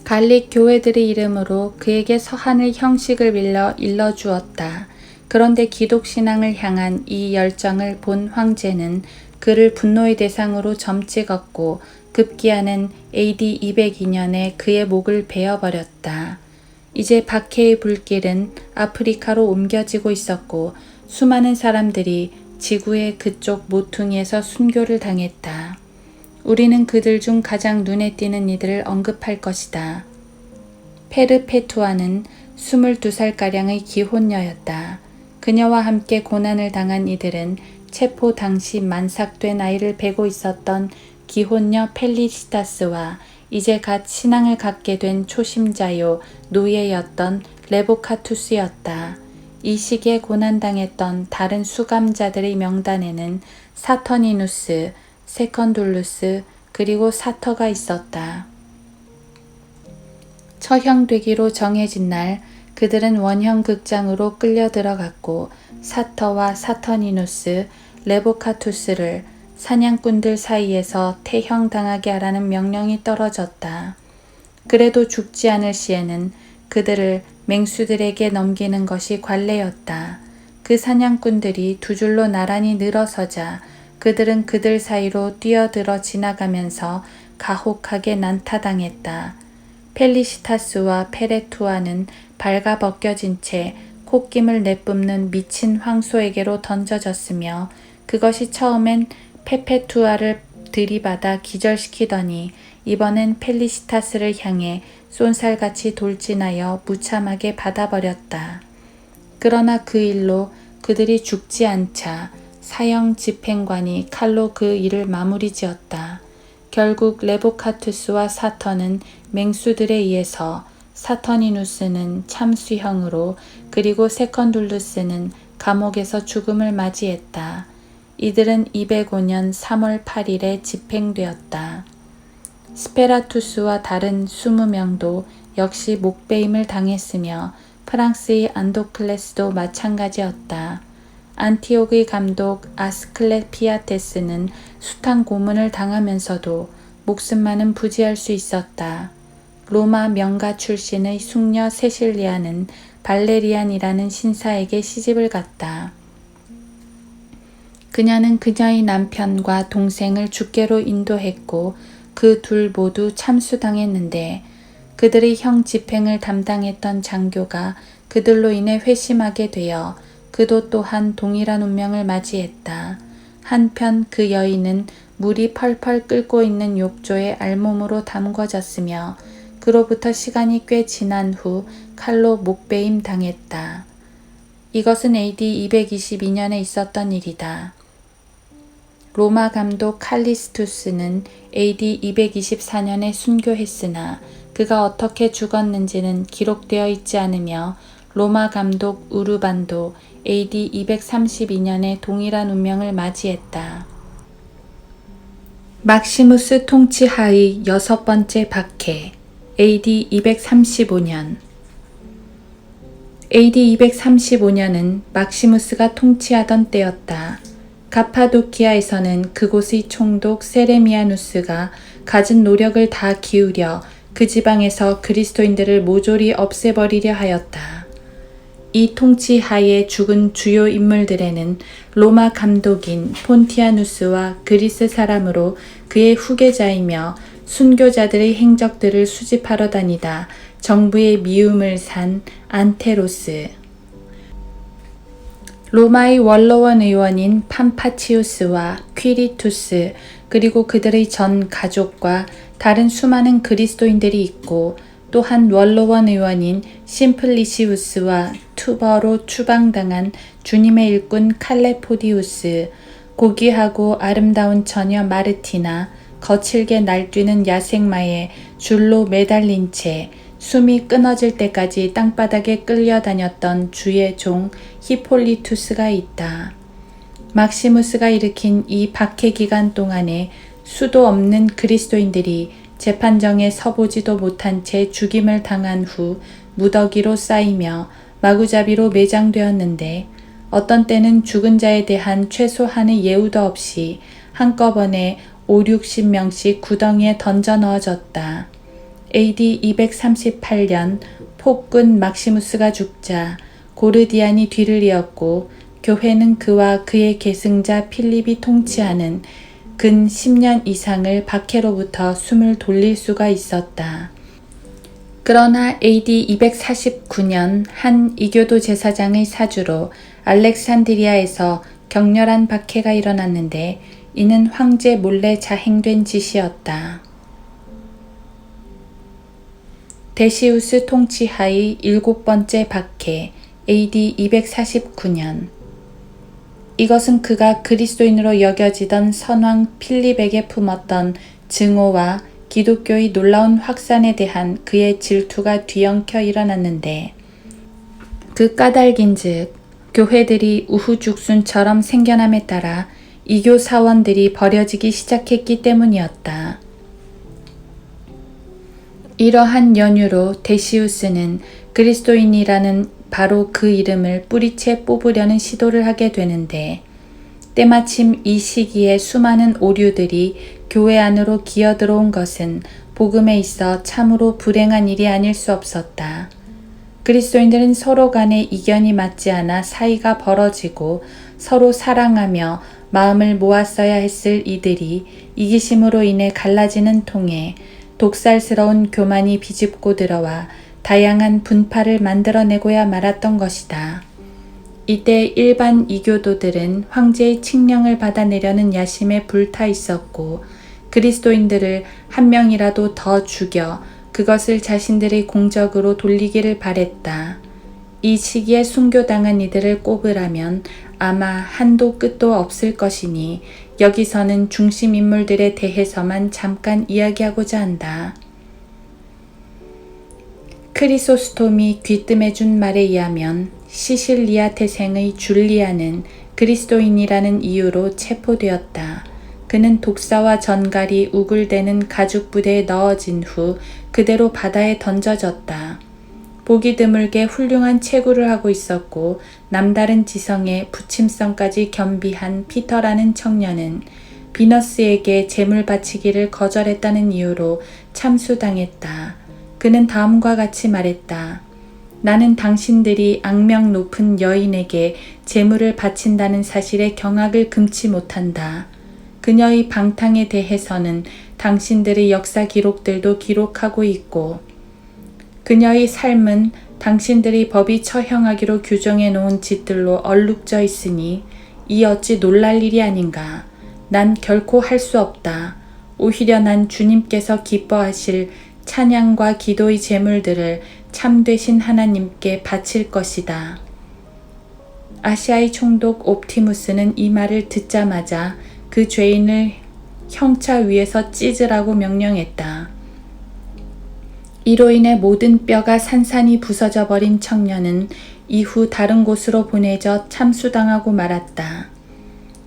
갈릭 교회들의 이름으로 그에게 서한의 형식을 빌려 일러주었다. 그런데 기독신앙을 향한 이 열정을 본 황제는 그를 분노의 대상으로 점찍었고 급기야는 AD 202년에 그의 목을 베어버렸다. 이제 박해의 불길은 아프리카로 옮겨지고 있었고 수많은 사람들이 지구의 그쪽 모퉁이에서 순교를 당했다. 우리는 그들 중 가장 눈에 띄는 이들을 언급할 것이다. 페르페투아는 22살가량의 기혼녀였다. 그녀와 함께 고난을 당한 이들은 체포 당시 만삭된 아이를 베고 있었던 기혼녀 펠리시타스와 이제 갓 신앙을 갖게 된 초심자요 노예였던 레보카투스였다. 이 시기에 고난당했던 다른 수감자들의 명단에는 사터니누스, 세컨둘루스 그리고 사터가 있었다. 처형되기로 정해진 날 그들은 원형 극장으로 끌려 들어갔고 사터와 사터니누스, 레보카투스를 사냥꾼들 사이에서 태형당하게 하라는 명령이 떨어졌다. 그래도 죽지 않을 시에는 그들을 맹수들에게 넘기는 것이 관례였다. 그 사냥꾼들이 두 줄로 나란히 늘어서자 그들은 그들 사이로 뛰어들어 지나가면서 가혹하게 난타당했다. 펠리시타스와 페레투아는 발가벗겨진 채 콧김을 내뿜는 미친 황소에게로 던져졌으며 그것이 처음엔 페페투아를 들이받아 기절시키더니 이번엔 펠리시타스를 향해 쏜살같이 돌진하여 무참하게 받아버렸다. 그러나 그 일로 그들이 죽지 않자 사형 집행관이 칼로 그 일을 마무리 지었다. 결국 레보카투스와 사터는 맹수들에 의해서, 사터니누스는 참수형으로, 그리고 세컨둘루스는 감옥에서 죽음을 맞이했다. 이들은 205년 3월 8일에 집행되었다. 스페라투스와 다른 20명도 역시 목베임을 당했으며 프랑스의 안도클레스도 마찬가지였다. 안티옥의 감독 아스클레피아테스는 숱한 고문을 당하면서도 목숨만은 부지할 수 있었다. 로마 명가 출신의 숙녀 세실리아는 발레리안이라는 신사에게 시집을 갔다. 그녀는 그녀의 남편과 동생을 죽게로 인도했고 그 둘 모두 참수당했는데 그들의 형 집행을 담당했던 장교가 그들로 인해 회심하게 되어 그도 또한 동일한 운명을 맞이했다. 한편 그 여인은 물이 펄펄 끓고 있는 욕조에 알몸으로 담궈졌으며 그로부터 시간이 꽤 지난 후 칼로 목베임 당했다. 이것은 AD 222년에 있었던 일이다. 로마 감독 칼리스투스는 AD 224년에 순교했으나 그가 어떻게 죽었는지는 기록되어 있지 않으며 로마 감독 우르반도 AD 232년에 동일한 운명을 맞이했다. 막시무스 통치하의 6번째 박해 AD 235년 AD 235년은 막시무스가 통치하던 때였다. 가파도키아에서는 그곳의 총독 세레미아누스가 갖은 노력을 다 기울여 그 지방에서 그리스도인들을 모조리 없애버리려 하였다. 이 통치 하에 죽은 주요 인물들에는 로마 감독인 폰티아누스와 그리스 사람으로 그의 후계자이며 순교자들의 행적들을 수집하러 다니다 정부의 미움을 산 안테로스, 로마의 원로원 의원인 팜파치우스와 퀴리투스, 그리고 그들의 전 가족과 다른 수많은 그리스도인들이 있고 또한 원로원 의원인 심플리시우스와 투버로 추방당한 주님의 일꾼 칼레포디우스, 고귀하고 아름다운 처녀 마르티나, 거칠게 날뛰는 야생마에 줄로 매달린 채 숨이 끊어질 때까지 땅바닥에 끌려다녔던 주의 종 히폴리투스가 있다. 막시무스가 일으킨 이 박해 기간 동안에 수도 없는 그리스도인들이 재판정에 서보지도 못한 채 죽임을 당한 후 무더기로 쌓이며 마구잡이로 매장되었는데 어떤 때는 죽은 자에 대한 최소한의 예우도 없이 한꺼번에 50-60명씩 구덩이에 던져 넣어졌다. AD 238년 폭군 막시무스가 죽자 고르디안이 뒤를 이었고 교회는 그와 그의 계승자 필립이 통치하는 근 10년 이상을 박해로부터 숨을 돌릴 수가 있었다. 그러나 AD 249년 한 이교도 제사장의 사주로 알렉산드리아에서 격렬한 박해가 일어났는데 이는 황제 몰래 자행된 짓이었다. 데시우스 통치하의 7번째 박해 AD 249년. 이것은 그가 그리스도인으로 여겨지던 선왕 필립에게 품었던 증오와 기독교의 놀라운 확산에 대한 그의 질투가 뒤엉켜 일어났는데 그 까닭인즉 교회들이 우후죽순처럼 생겨남에 따라 이교 사원들이 버려지기 시작했기 때문이었다. 이러한 연유로 데시우스는 그리스도인이라는 바로 그 이름을 뿌리채 뽑으려는 시도를 하게 되는데 때마침 이 시기에 수많은 오류들이 교회 안으로 기어들어온 것은 복음에 있어 참으로 불행한 일이 아닐 수 없었다. 그리스도인들은 서로 간에 이견이 맞지 않아 사이가 벌어지고 서로 사랑하며 마음을 모았어야 했을 이들이 이기심으로 인해 갈라지는 통에 독살스러운 교만이 비집고 들어와 다양한 분파를 만들어내고야 말았던 것이다. 이때 일반 이교도들은 황제의 칙령을 받아내려는 야심에 불타 있었고 그리스도인들을 한 명이라도 더 죽여 그것을 자신들의 공적으로 돌리기를 바랬다. 이 시기에 순교당한 이들을 꼽으라면 아마 한도 끝도 없을 것이니 여기서는 중심 인물들에 대해서만 잠깐 이야기하고자 한다. 크리소스톰이 귀뜸해준 말에 의하면 시실리아 태생의 줄리아는 그리스도인이라는 이유로 체포되었다. 그는 독사와 전갈이 우글대는 가죽 부대에 넣어진 후 그대로 바다에 던져졌다. 보기 드물게 훌륭한 체구를 하고 있었고 남다른 지성에 부침성까지 겸비한 피터라는 청년은 비너스에게 제물 바치기를 거절했다는 이유로 참수당했다. 그는 다음과 같이 말했다. 나는 당신들이 악명 높은 여인에게 제물을 바친다는 사실에 경악을 금치 못한다. 그녀의 방탕에 대해서는 당신들의 역사 기록들도 기록하고 있고 그녀의 삶은 당신들이 법이 처형하기로 규정해 놓은 짓들로 얼룩져 있으니 이 어찌 놀랄 일이 아닌가. 난 결코 할 수 없다. 오히려 난 주님께서 기뻐하실 찬양과 기도의 제물들을 참되신 하나님께 바칠 것이다. 아시아의 총독 옵티무스는 이 말을 듣자마자 그 죄인을 형차 위에서 찢으라고 명령했다. 이로 인해 모든 뼈가 산산이 부서져 버린 청년은 이후 다른 곳으로 보내져 참수당하고 말았다.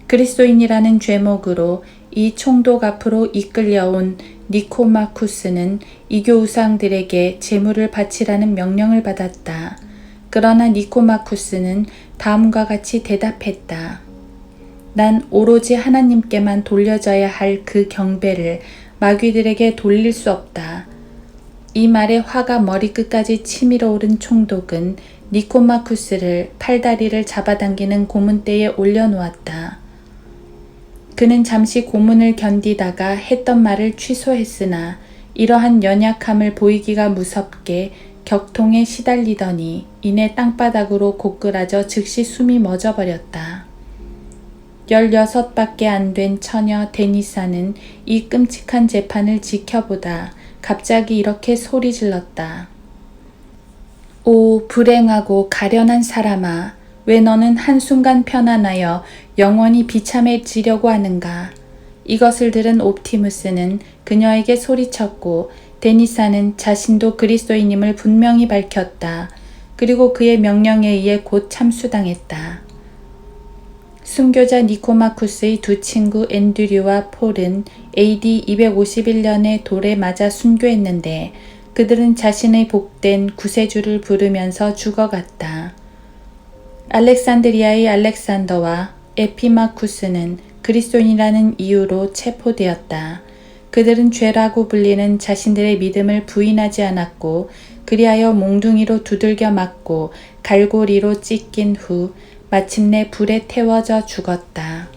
그리스도인이라는 죄목으로 이 총독 앞으로 이끌려온 니코마쿠스는 이교 우상들에게 제물을 바치라는 명령을 받았다. 그러나 니코마쿠스는 다음과 같이 대답했다. 난 오로지 하나님께만 돌려져야 할 그 경배를 마귀들에게 돌릴 수 없다. 이 말에 화가 머리끝까지 치밀어 오른 총독은 니코마쿠스를 팔다리를 잡아당기는 고문대에 올려놓았다. 그는 잠시 고문을 견디다가 했던 말을 취소했으나 이러한 연약함을 보이기가 무섭게 격통에 시달리더니 이내 땅바닥으로 고꾸라져 즉시 숨이 멎어버렸다. 16밖에 안 된 처녀 데니사는 이 끔찍한 재판을 지켜보다 갑자기 이렇게 소리 질렀다. 오 불행하고 가련한 사람아, 왜 너는 한순간 편안하여 영원히 비참해지려고 하는가. 이것을 들은 옵티무스는 그녀에게 소리쳤고 데니사는 자신도 그리스도인임을 분명히 밝혔다. 그리고 그의 명령에 의해 곧 참수당했다. 순교자 니코마쿠스의 두 친구 앤드류와 폴은 AD 251년에 돌에 맞아 순교했는데 그들은 자신의 복된 구세주를 부르면서 죽어갔다. 알렉산드리아의 알렉산더와 에피마쿠스는 그리스도인이라는 이유로 체포되었다. 그들은 죄라고 불리는 자신들의 믿음을 부인하지 않았고 그리하여 몽둥이로 두들겨 맞고 갈고리로 찢긴 후 마침내 불에 태워져 죽었다.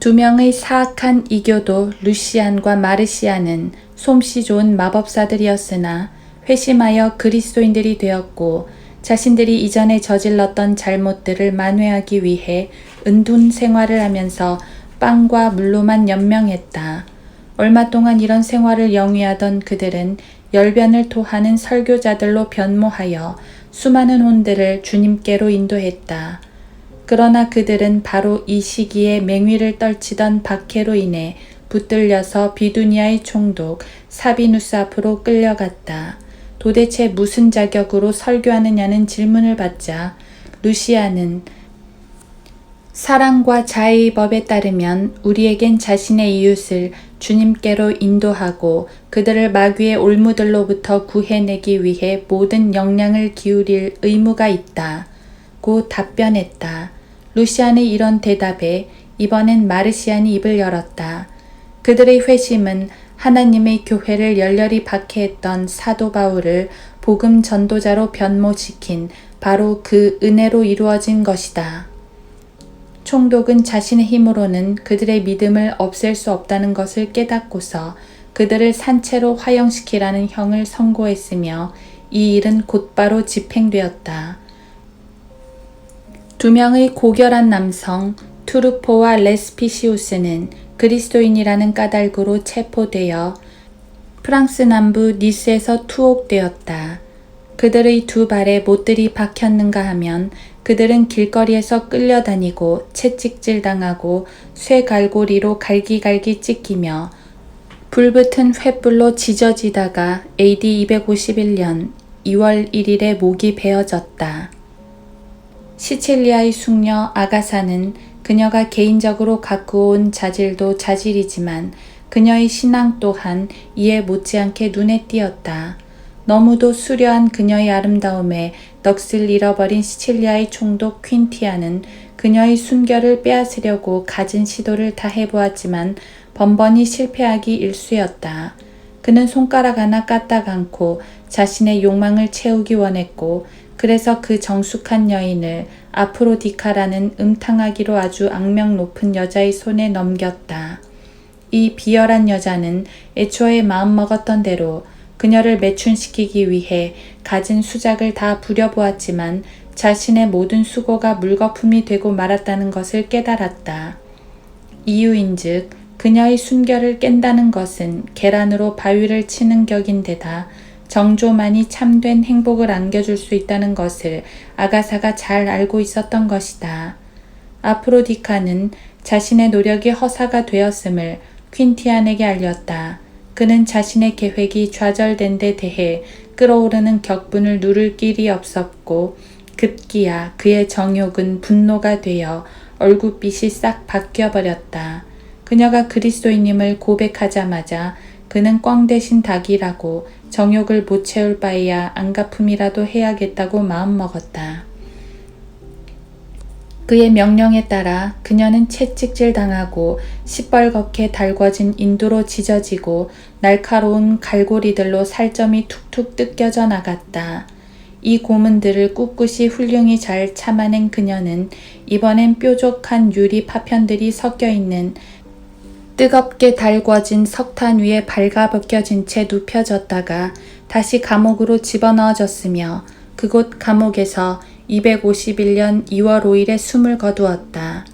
두 명의 사악한 이교도 루시안과 마르시안은 솜씨 좋은 마법사들이었으나 회심하여 그리스도인들이 되었고 자신들이 이전에 저질렀던 잘못들을 만회하기 위해 은둔 생활을 하면서 빵과 물로만 연명했다. 얼마 동안 이런 생활을 영위하던 그들은 열변을 토하는 설교자들로 변모하여 수많은 혼들을 주님께로 인도했다. 그러나 그들은 바로 이 시기에 맹위를 떨치던 박해로 인해 붙들려서 비두니아의 총독 사비누스 앞으로 끌려갔다. 도대체 무슨 자격으로 설교하느냐는 질문을 받자 루시아는 사랑과 자애의 법에 따르면 우리에겐 자신의 이웃을 주님께로 인도하고 그들을 마귀의 올무들로부터 구해내기 위해 모든 역량을 기울일 의무가 있다. 고 답변했다. 루시안의 이런 대답에 이번엔 마르시안이 입을 열었다. 그들의 회심은 하나님의 교회를 열렬히 박해했던 사도 바울을 복음 전도자로 변모시킨 바로 그 은혜로 이루어진 것이다. 총독은 자신의 힘으로는 그들의 믿음을 없앨 수 없다는 것을 깨닫고서 그들을 산채로 화형시키라는 형을 선고했으며 이 일은 곧바로 집행되었다. 두 명의 고결한 남성 투르포와 레스피시우스는 그리스도인이라는 까닭으로 체포되어 프랑스 남부 니스에서 투옥되었다. 그들의 두 발에 못들이 박혔는가 하면 그들은 길거리에서 끌려다니고 채찍질 당하고 쇠갈고리로 갈기갈기 찢기며 불붙은 횃불로 지져지다가 AD 251년 2월 1일에 목이 베어졌다. 시칠리아의 숙녀 아가사는 그녀가 개인적으로 갖고 온 자질도 자질이지만 그녀의 신앙 또한 이에 못지않게 눈에 띄었다. 너무도 수려한 그녀의 아름다움에 넋을 잃어버린 시칠리아의 총독 퀸티아는 그녀의 순결을 빼앗으려고 갖은 시도를 다 해보았지만 번번이 실패하기 일쑤였다. 그는 손가락 하나 까딱 않고 자신의 욕망을 채우기 원했고 그래서 그 정숙한 여인을 아프로디카라는 음탕하기로 아주 악명 높은 여자의 손에 넘겼다. 이 비열한 여자는 애초에 마음먹었던 대로 그녀를 매춘시키기 위해 갖은 수작을 다 부려보았지만 자신의 모든 수고가 물거품이 되고 말았다는 것을 깨달았다. 이유인즉 그녀의 순결을 깬다는 것은 계란으로 바위를 치는 격인데다 정조만이 참된 행복을 안겨줄 수 있다는 것을 아가사가 잘 알고 있었던 것이다. 아프로디카는 자신의 노력이 허사가 되었음을 퀸티안에게 알렸다. 그는 자신의 계획이 좌절된 데 대해 끓어오르는 격분을 누를 길이 없었고 급기야 그의 정욕은 분노가 되어 얼굴빛이 싹 바뀌어버렸다. 그녀가 그리스도인임을 고백하자마자 그는 꽝 대신 닭이라고 정욕을 못 채울 바에야 안갚음이라도 해야겠다고 마음먹었다. 그의 명령에 따라 그녀는 채찍질 당하고 시뻘겋게 달궈진 인두로 지져지고 날카로운 갈고리들로 살점이 툭툭 뜯겨져 나갔다. 이 고문들을 꿋꿋이 훌륭히 잘 참아낸 그녀는 이번엔 뾰족한 유리 파편들이 섞여있는 뜨겁게 달궈진 석탄 위에 발가벗겨진 채 눕혀졌다가 다시 감옥으로 집어넣어졌으며 그곳 감옥에서 251년 2월 5일에 숨을 거두었다.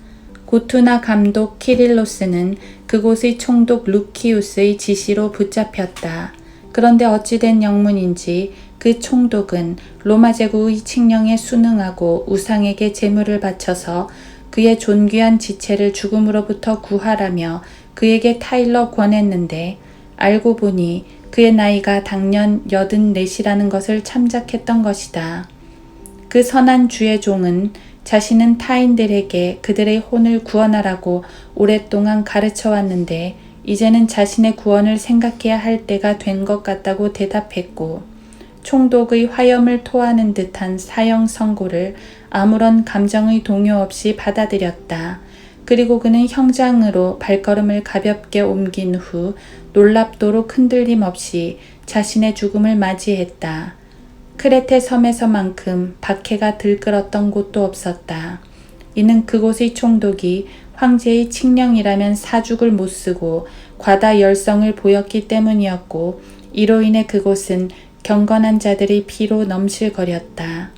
고투나 감독 키릴로스는 그곳의 총독 루키우스의 지시로 붙잡혔다. 그런데 어찌된 영문인지 그 총독은 로마 제국의 칙령에 순응하고 우상에게 제물을 바쳐서 그의 존귀한 지체를 죽음으로부터 구하라며 그에게 타일러 권했는데 알고 보니 그의 나이가 당년 84이라는 것을 참작했던 것이다. 그 선한 주의 종은 자신은 타인들에게 그들의 혼을 구원하라고 오랫동안 가르쳐 왔는데 이제는 자신의 구원을 생각해야 할 때가 된 것 같다고 대답했고 총독의 화염을 토하는 듯한 사형 선고를 아무런 감정의 동요 없이 받아들였다. 그리고 그는 형장으로 발걸음을 가볍게 옮긴 후 놀랍도록 흔들림 없이 자신의 죽음을 맞이했다. 크레테 섬에서만큼 박해가 들끓었던 곳도 없었다. 이는 그곳의 총독이 황제의 칙령이라면 사죽을 못 쓰고 과다 열성을 보였기 때문이었고, 이로 인해 그곳은 경건한 자들의 피로 넘실거렸다.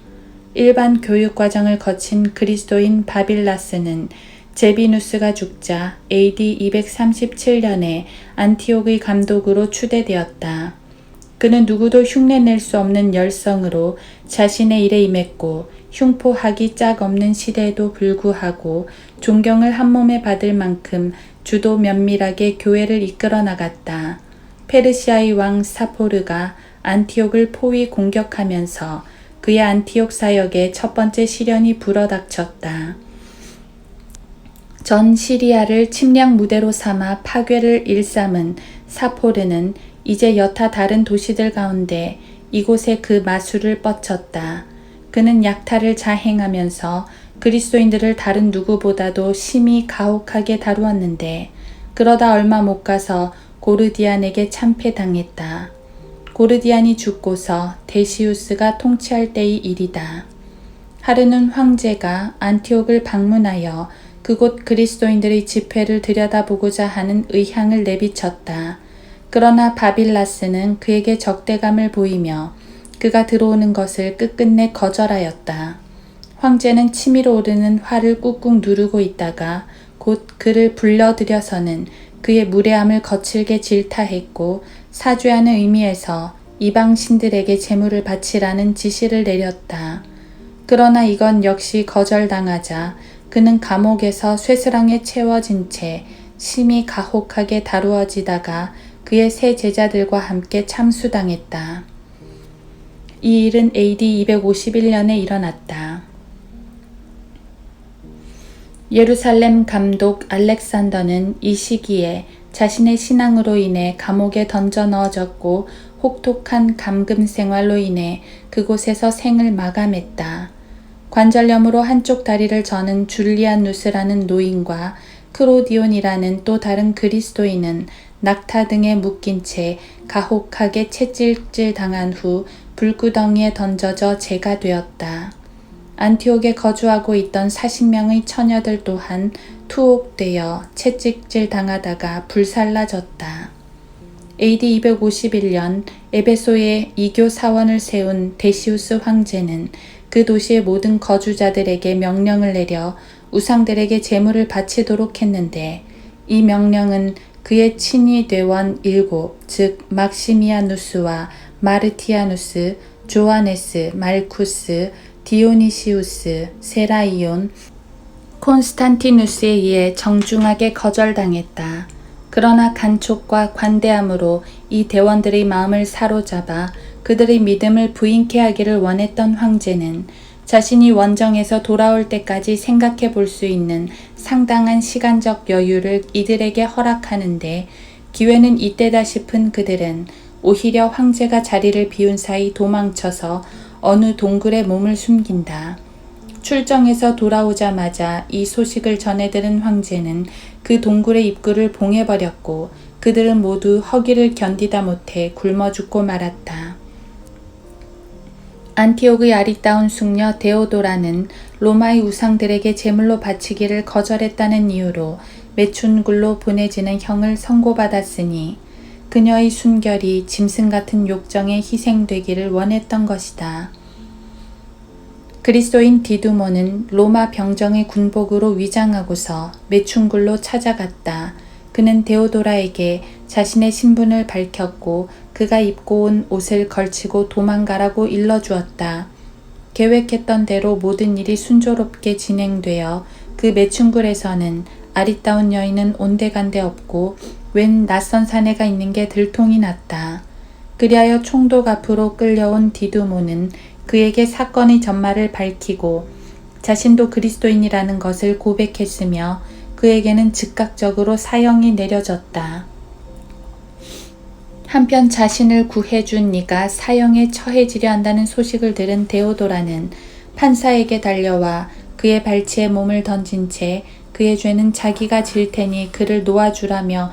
일반 교육 과정을 거친 그리스도인 바빌라스는 제비누스가 죽자 AD 237년에 안티옥의 감독으로 추대되었다. 그는 누구도 흉내낼 수 없는 열성으로 자신의 일에 임했고, 흉포하기 짝 없는 시대에도 불구하고 존경을 한몸에 받을 만큼 주도 면밀하게 교회를 이끌어 나갔다. 페르시아의 왕 사포르가 안티옥을 포위 공격하면서 그의 안티옥 사역에 첫 번째 시련이 불어닥쳤다. 전 시리아를 침략 무대로 삼아 파괴를 일삼은 사포르는 이제 여타 다른 도시들 가운데 이곳에 그 마술을 뻗쳤다. 그는 약탈을 자행하면서 그리스도인들을 다른 누구보다도 심히 가혹하게 다루었는데, 그러다 얼마 못 가서 고르디안에게 참패당했다. 고르디안이 죽고서 데시우스가 통치할 때의 일이다. 하르눈 황제가 안티옥을 방문하여 그곳 그리스도인들의 집회를 들여다보고자 하는 의향을 내비쳤다. 그러나 바빌라스는 그에게 적대감을 보이며 그가 들어오는 것을 끝끝내 거절하였다. 황제는 치밀어 오르는 화를 꾹꾹 누르고 있다가 곧 그를 불러들여서는 그의 무례함을 거칠게 질타했고, 사죄하는 의미에서 이방 신들에게 제물을 바치라는 지시를 내렸다. 그러나 이건 역시 거절당하자 그는 감옥에서 쇠스랑에 채워진 채 심히 가혹하게 다루어지다가 그의 세 제자들과 함께 참수당했다. 이 일은 AD 251년에 일어났다. 예루살렘 감독 알렉산더는 이 시기에 자신의 신앙으로 인해 감옥에 던져 넣어졌고, 혹독한 감금 생활로 인해 그곳에서 생을 마감했다. 관절염으로 한쪽 다리를 저는 줄리안누스라는 노인과 크로디온이라는 또 다른 그리스도인은 낙타 등에 묶인 채 가혹하게 채찍질 당한 후 불구덩이에 던져져 재가 되었다. 안티옥에 거주하고 있던 40명의 처녀들 또한 투옥되어 채찍질 당하다가 불살라졌다. AD 251년 에베소에 이교 사원을 세운 데시우스 황제는 그 도시의 모든 거주자들에게 명령을 내려 우상들에게 제물을 바치도록 했는데, 이 명령은 그의 친위 대원 7, 즉 막시미아누스와 마르티아누스, 조아네스, 말쿠스, 디오니시우스, 세라이온, 콘스탄티누스에 의해 정중하게 거절당했다. 그러나 간촉과 관대함으로 이 대원들의 마음을 사로잡아 그들의 믿음을 부인케 하기를 원했던 황제는 자신이 원정에서 돌아올 때까지 생각해 볼 수 있는 상당한 시간적 여유를 이들에게 허락하는데, 기회는 이때다 싶은 그들은 오히려 황제가 자리를 비운 사이 도망쳐서 어느 동굴에 몸을 숨긴다. 출정에서 돌아오자마자 이 소식을 전해들은 황제는 그 동굴의 입구를 봉해버렸고, 그들은 모두 허기를 견디다 못해 굶어 죽고 말았다. 안티옥의 아리따운 숙녀 데오도라는 로마의 우상들에게 제물로 바치기를 거절했다는 이유로 매춘굴로 보내지는 형을 선고받았으니, 그녀의 순결이 짐승 같은 욕정에 희생되기를 원했던 것이다. 그리스도인 디두모는 로마 병정의 군복으로 위장하고서 매춘굴로 찾아갔다. 그는 데오도라에게 자신의 신분을 밝혔고 그가 입고 온 옷을 걸치고 도망가라고 일러주었다. 계획했던 대로 모든 일이 순조롭게 진행되어 그 매춘굴에서는 아리따운 여인은 온데간데 없고 웬 낯선 사내가 있는 게 들통이 났다. 그리하여 총독 앞으로 끌려온 디두모는 그에게 사건의 전말을 밝히고 자신도 그리스도인이라는 것을 고백했으며 그에게는 즉각적으로 사형이 내려졌다. 한편 자신을 구해준 이가 사형에 처해지려 한다는 소식을 들은 데오도라는 판사에게 달려와 그의 발치에 몸을 던진 채 그의 죄는 자기가 질 테니 그를 놓아주라며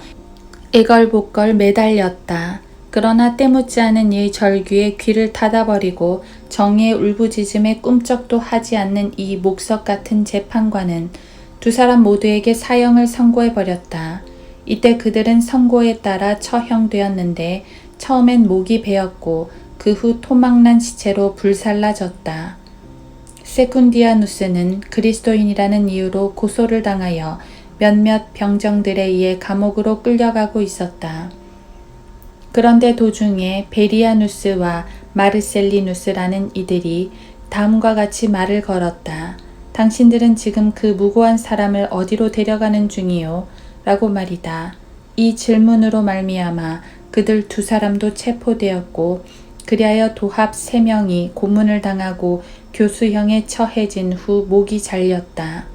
애걸복걸 매달렸다. 그러나 때묻지 않은 이의 절규에 귀를 닫아버리고 정의의 울부짖음에 꿈쩍도 하지 않는 이 목석 같은 재판관은 두 사람 모두에게 사형을 선고해버렸다. 이때 그들은 선고에 따라 처형되었는데 처음엔 목이 베었고 그 후 토막난 시체로 불살라졌다. 세쿤디아누스는 그리스도인이라는 이유로 고소를 당하여 몇몇 병정들에 의해 감옥으로 끌려가고 있었다. 그런데 도중에 베리아누스와 마르셀리누스라는 이들이 다음과 같이 말을 걸었다. 당신들은 지금 그 무고한 사람을 어디로 데려가는 중이요? 라고 말이다. 이 질문으로 말미암아 그들 두 사람도 체포되었고 그리하여 도합 3명이 고문을 당하고 교수형에 처해진 후 목이 잘렸다.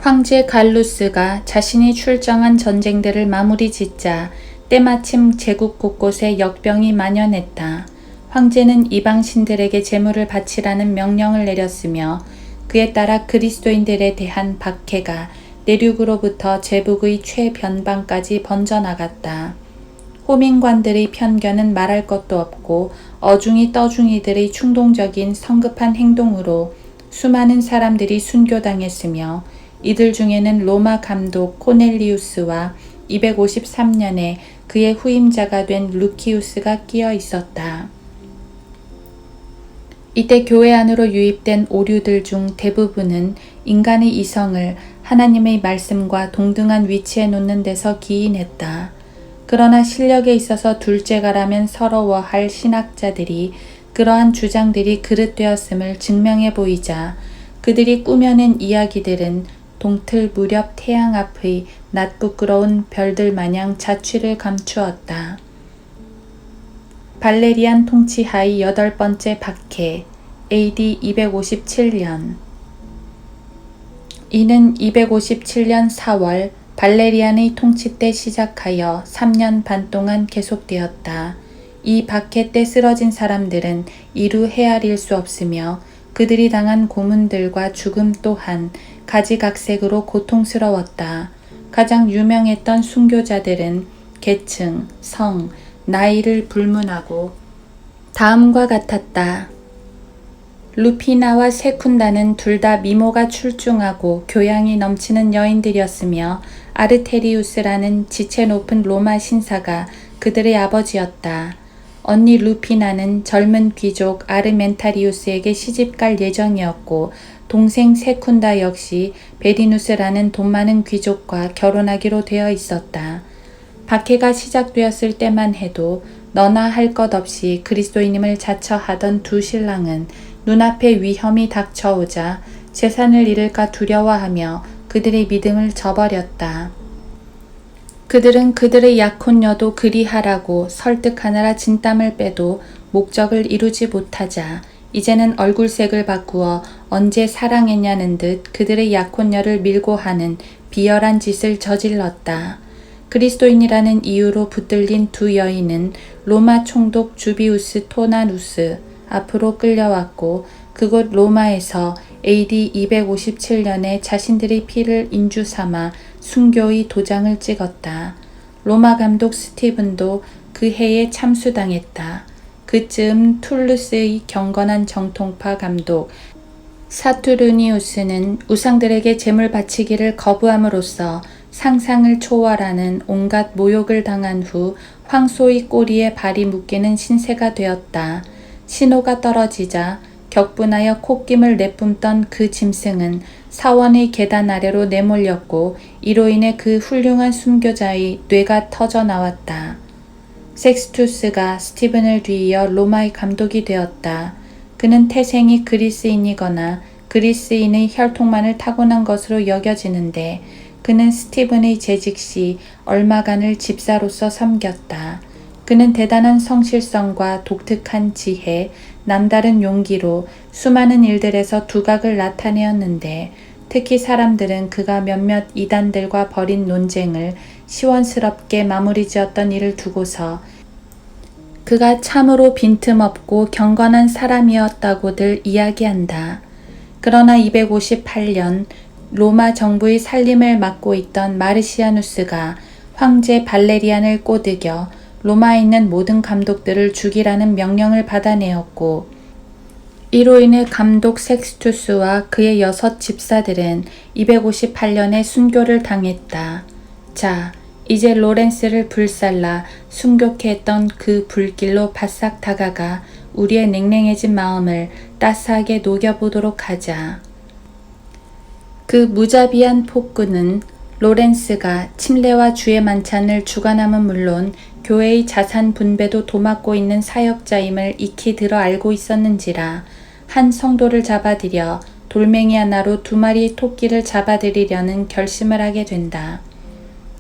황제 갈루스가 자신이 출정한 전쟁들을 마무리 짓자 때마침 제국 곳곳에 역병이 만연했다. 황제는 이방 신들에게 제물을 바치라는 명령을 내렸으며 그에 따라 그리스도인들에 대한 박해가 내륙으로부터 제북의 최변방까지 번져나갔다. 호민관들의 편견은 말할 것도 없고 어중이 떠중이들의 충동적인 성급한 행동으로 수많은 사람들이 순교당했으며 이들 중에는 로마 감독 코넬리우스와 253년에 그의 후임자가 된 루키우스가 끼어 있었다. 이때 교회 안으로 유입된 오류들 중 대부분은 인간의 이성을 하나님의 말씀과 동등한 위치에 놓는 데서 기인했다. 그러나 실력에 있어서 둘째가라면 서러워할 신학자들이 그러한 주장들이 그릇되었음을 증명해 보이자 그들이 꾸며낸 이야기들은 동틀 무렵 태양 앞의 낯부끄러운 별들 마냥 자취를 감추었다. 발레리안 통치하의 8번째 박해 AD 257년 이는 257년 4월 발레리안의 통치 때 시작하여 3년 반 동안 계속되었다. 이 박해 때 쓰러진 사람들은 이루 헤아릴 수 없으며 그들이 당한 고문들과 죽음 또한 가지각색으로 고통스러웠다. 가장 유명했던 순교자들은 계층, 성, 나이를 불문하고 다음과 같았다. 루피나와 세쿤다는 둘 다 미모가 출중하고 교양이 넘치는 여인들이었으며 아르테리우스라는 지체 높은 로마 신사가 그들의 아버지였다. 언니 루피나는 젊은 귀족 아르멘타리우스에게 시집갈 예정이었고 동생 세쿤다 역시 베리누스라는 돈 많은 귀족과 결혼하기로 되어 있었다. 박해가 시작되었을 때만 해도 너나 할 것 없이 그리스도인임을 자처하던 두 신랑은 눈앞에 위험이 닥쳐오자 재산을 잃을까 두려워하며 그들의 믿음을 저버렸다. 그들은 그들의 약혼녀도 그리하라고 설득하느라 진땀을 빼도 목적을 이루지 못하자 이제는 얼굴색을 바꾸어 언제 사랑했냐는 듯 그들의 약혼녀를 밀고 하는 비열한 짓을 저질렀다. 그리스도인이라는 이유로 붙들린 두 여인은 로마 총독 주비우스 토나누스 앞으로 끌려왔고 그곳 로마에서 AD 257년에 자신들의 피를 인주삼아 순교의 도장을 찍었다. 로마 감독 스티븐도 그 해에 참수당했다. 그쯤 툴루스의 경건한 정통파 감독 사투르니우스는 우상들에게 제물 바치기를 거부함으로써 상상을 초월하는 온갖 모욕을 당한 후 황소의 꼬리에 발이 묶이는 신세가 되었다. 신호가 떨어지자 격분하여 콧김을 내뿜던 그 짐승은 사원의 계단 아래로 내몰렸고 이로 인해 그 훌륭한 순교자의 뇌가 터져 나왔다. 섹스투스가 스티븐을 뒤이어 로마의 감독이 되었다. 그는 태생이 그리스인이거나 그리스인의 혈통만을 타고난 것으로 여겨지는데 그는 스티븐의 재직 시 얼마간을 집사로서 섬겼다. 그는 대단한 성실성과 독특한 지혜, 남다른 용기로 수많은 일들에서 두각을 나타내었는데 특히 사람들은 그가 몇몇 이단들과 벌인 논쟁을 시원스럽게 마무리 지었던 일을 두고서 그가 참으로 빈틈없고 경건한 사람이었다고들 이야기한다. 그러나 258년 로마 정부의 살림을 맡고 있던 마르시아누스가 황제 발레리안을 꼬드겨 로마에 있는 모든 감독들을 죽이라는 명령을 받아내었고 이로 인해 감독 섹스투스와 그의 6 집사들은 258년에 순교를 당했다. 자, 이제 로렌스를 불살라 순교케 했던 그 불길로 바싹 다가가 우리의 냉랭해진 마음을 따스하게 녹여보도록 하자. 그 무자비한 폭군은 로렌스가 침례와 주의 만찬을 주관함은 물론 교회의 자산 분배도 도맡고 있는 사역자임을 익히 들어 알고 있었는지라 한 성도를 잡아들여 돌멩이 하나로 2마리의 토끼를 잡아들이려는 결심을 하게 된다.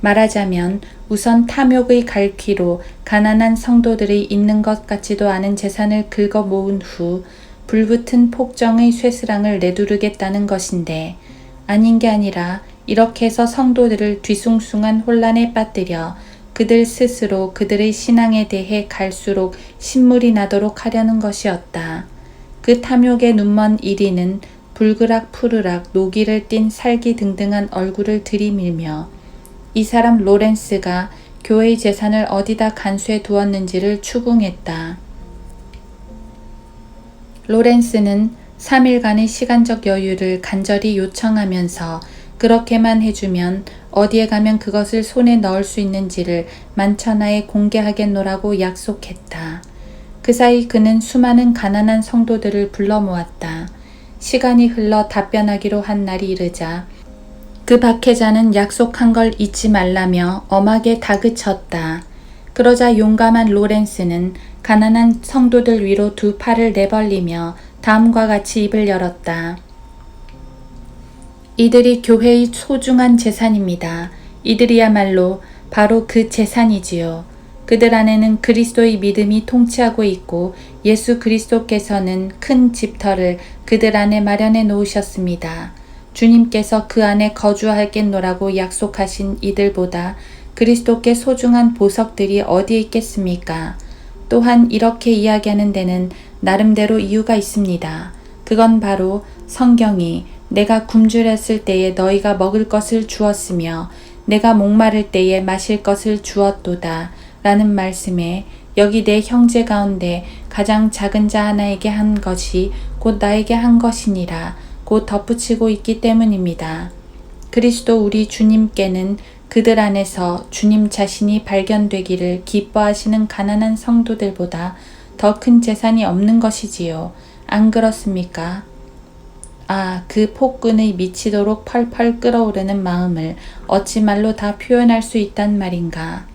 말하자면 우선 탐욕의 갈퀴로 가난한 성도들이 있는 것 같지도 않은 재산을 긁어 모은 후 불붙은 폭정의 쇠스랑을 내두르겠다는 것인데 아닌 게 아니라 이렇게 해서 성도들을 뒤숭숭한 혼란에 빠뜨려 그들 스스로 그들의 신앙에 대해 갈수록 신물이 나도록 하려는 것이었다. 그 탐욕의 눈먼 1위는 불그락 푸르락 노기를 띤 살기등등한 얼굴을 들이밀며 이 사람 로렌스가 교회의 재산을 어디다 간수해 두었는지를 추궁했다. 로렌스는 3일간의 시간적 여유를 간절히 요청하면서 그렇게만 해주면 어디에 가면 그것을 손에 넣을 수 있는지를 만천하에 공개하겠노라고 약속했다. 그 사이 그는 수많은 가난한 성도들을 불러 모았다. 시간이 흘러 답변하기로 한 날이 이르자 그 박해자는 약속한 걸 잊지 말라며 엄하게 다그쳤다. 그러자 용감한 로렌스는 가난한 성도들 위로 2 팔을 내벌리며 다음과 같이 입을 열었다. 이들이 교회의 소중한 재산입니다. 이들이야말로 바로 그 재산이지요. 그들 안에는 그리스도의 믿음이 통치하고 있고 예수 그리스도께서는 큰 집터를 그들 안에 마련해 놓으셨습니다. 주님께서 그 안에 거주하겠노라고 약속하신 이들보다 그리스도께 소중한 보석들이 어디에 있겠습니까? 또한 이렇게 이야기하는 데는 나름대로 이유가 있습니다. 그건 바로 성경이 내가 굶주렸을 때에 너희가 먹을 것을 주었으며 내가 목마를 때에 마실 것을 주었도다 라는 말씀에 여기 내 형제 가운데 가장 작은 자 하나에게 한 것이 곧 나에게 한 것이니라 곧 덧붙이고 있기 때문입니다. 그리스도 우리 주님께는 그들 안에서 주님 자신이 발견되기를 기뻐하시는 가난한 성도들보다 더 큰 재산이 없는 것이지요. 안 그렇습니까? 아, 그 폭군의 미치도록 펄펄 끓어오르는 마음을 어찌 말로 다 표현할 수 있단 말인가.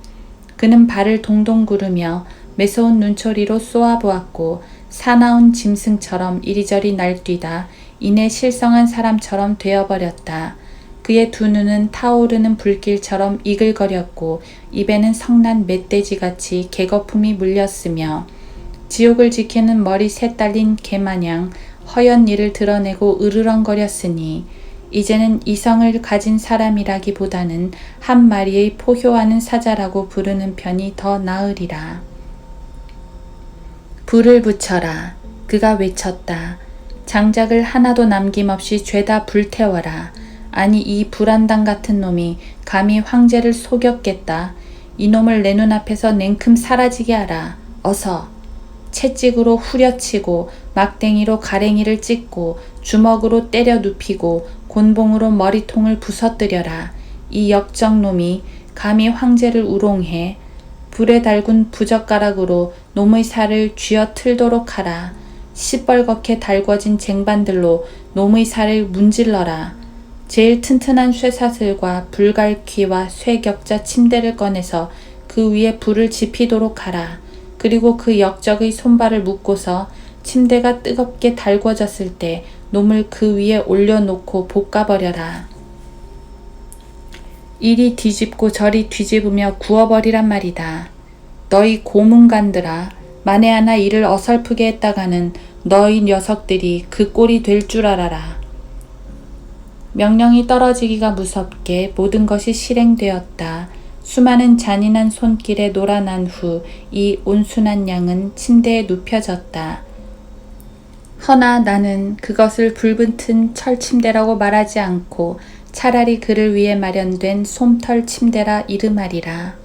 그는 발을 동동 구르며 매서운 눈초리로 쏘아보았고 사나운 짐승처럼 이리저리 날뛰다 이내 실성한 사람처럼 되어버렸다. 그의 2 눈은 타오르는 불길처럼 이글거렸고 입에는 성난 멧돼지같이 개거품이 물렸으며 지옥을 지키는 머리 새 딸린 개마냥 허연 이를 드러내고 으르렁거렸으니 이제는 이성을 가진 사람이라기보다는 한 마리의 포효하는 사자라고 부르는 편이 더 나으리라. 불을 붙여라. 그가 외쳤다. 장작을 하나도 남김없이 죄다 불태워라. 아니 이 불안당 같은 놈이 감히 황제를 속였겠다. 이놈을 내 눈앞에서 냉큼 사라지게 하라. 어서. 채찍으로 후려치고 막댕이로 가랭이를 찢고 주먹으로 때려 눕히고 곤봉으로 머리통을 부서뜨려라. 이 역적놈이 감히 황제를 우롱해 불에 달군 부젓가락으로 놈의 살을 쥐어 틀도록 하라. 시뻘겋게 달궈진 쟁반들로 놈의 살을 문질러라. 제일 튼튼한 쇠사슬과 불갈퀴와 쇠격자 침대를 꺼내서 그 위에 불을 지피도록 하라. 그리고 그 역적의 손발을 묶고서 침대가 뜨겁게 달궈졌을 때 놈을 그 위에 올려놓고 볶아버려라. 이리 뒤집고 저리 뒤집으며 구워버리란 말이다. 너희 고문관들아, 만에 하나 이를 어설프게 했다가는 너희 녀석들이 그 꼴이 될 줄 알아라. 명령이 떨어지기가 무섭게 모든 것이 실행되었다. 수많은 잔인한 손길에 놀아난 후 이 온순한 양은 침대에 눕혀졌다. 허나 나는 그것을 불붙은 철침대라고 말하지 않고 차라리 그를 위해 마련된 솜털 침대라 이름하리라.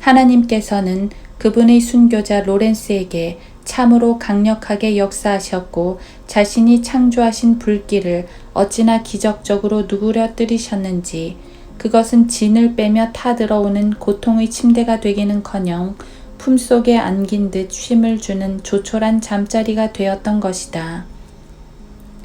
하나님께서는 그분의 순교자 로렌스에게 참으로 강력하게 역사하셨고 자신이 창조하신 불길을 어찌나 기적적으로 누그러뜨리셨는지 그것은 진을 빼며 타들어오는 고통의 침대가 되기는커녕 품속에 안긴 듯 쉼을 주는 조촐한 잠자리가 되었던 것이다.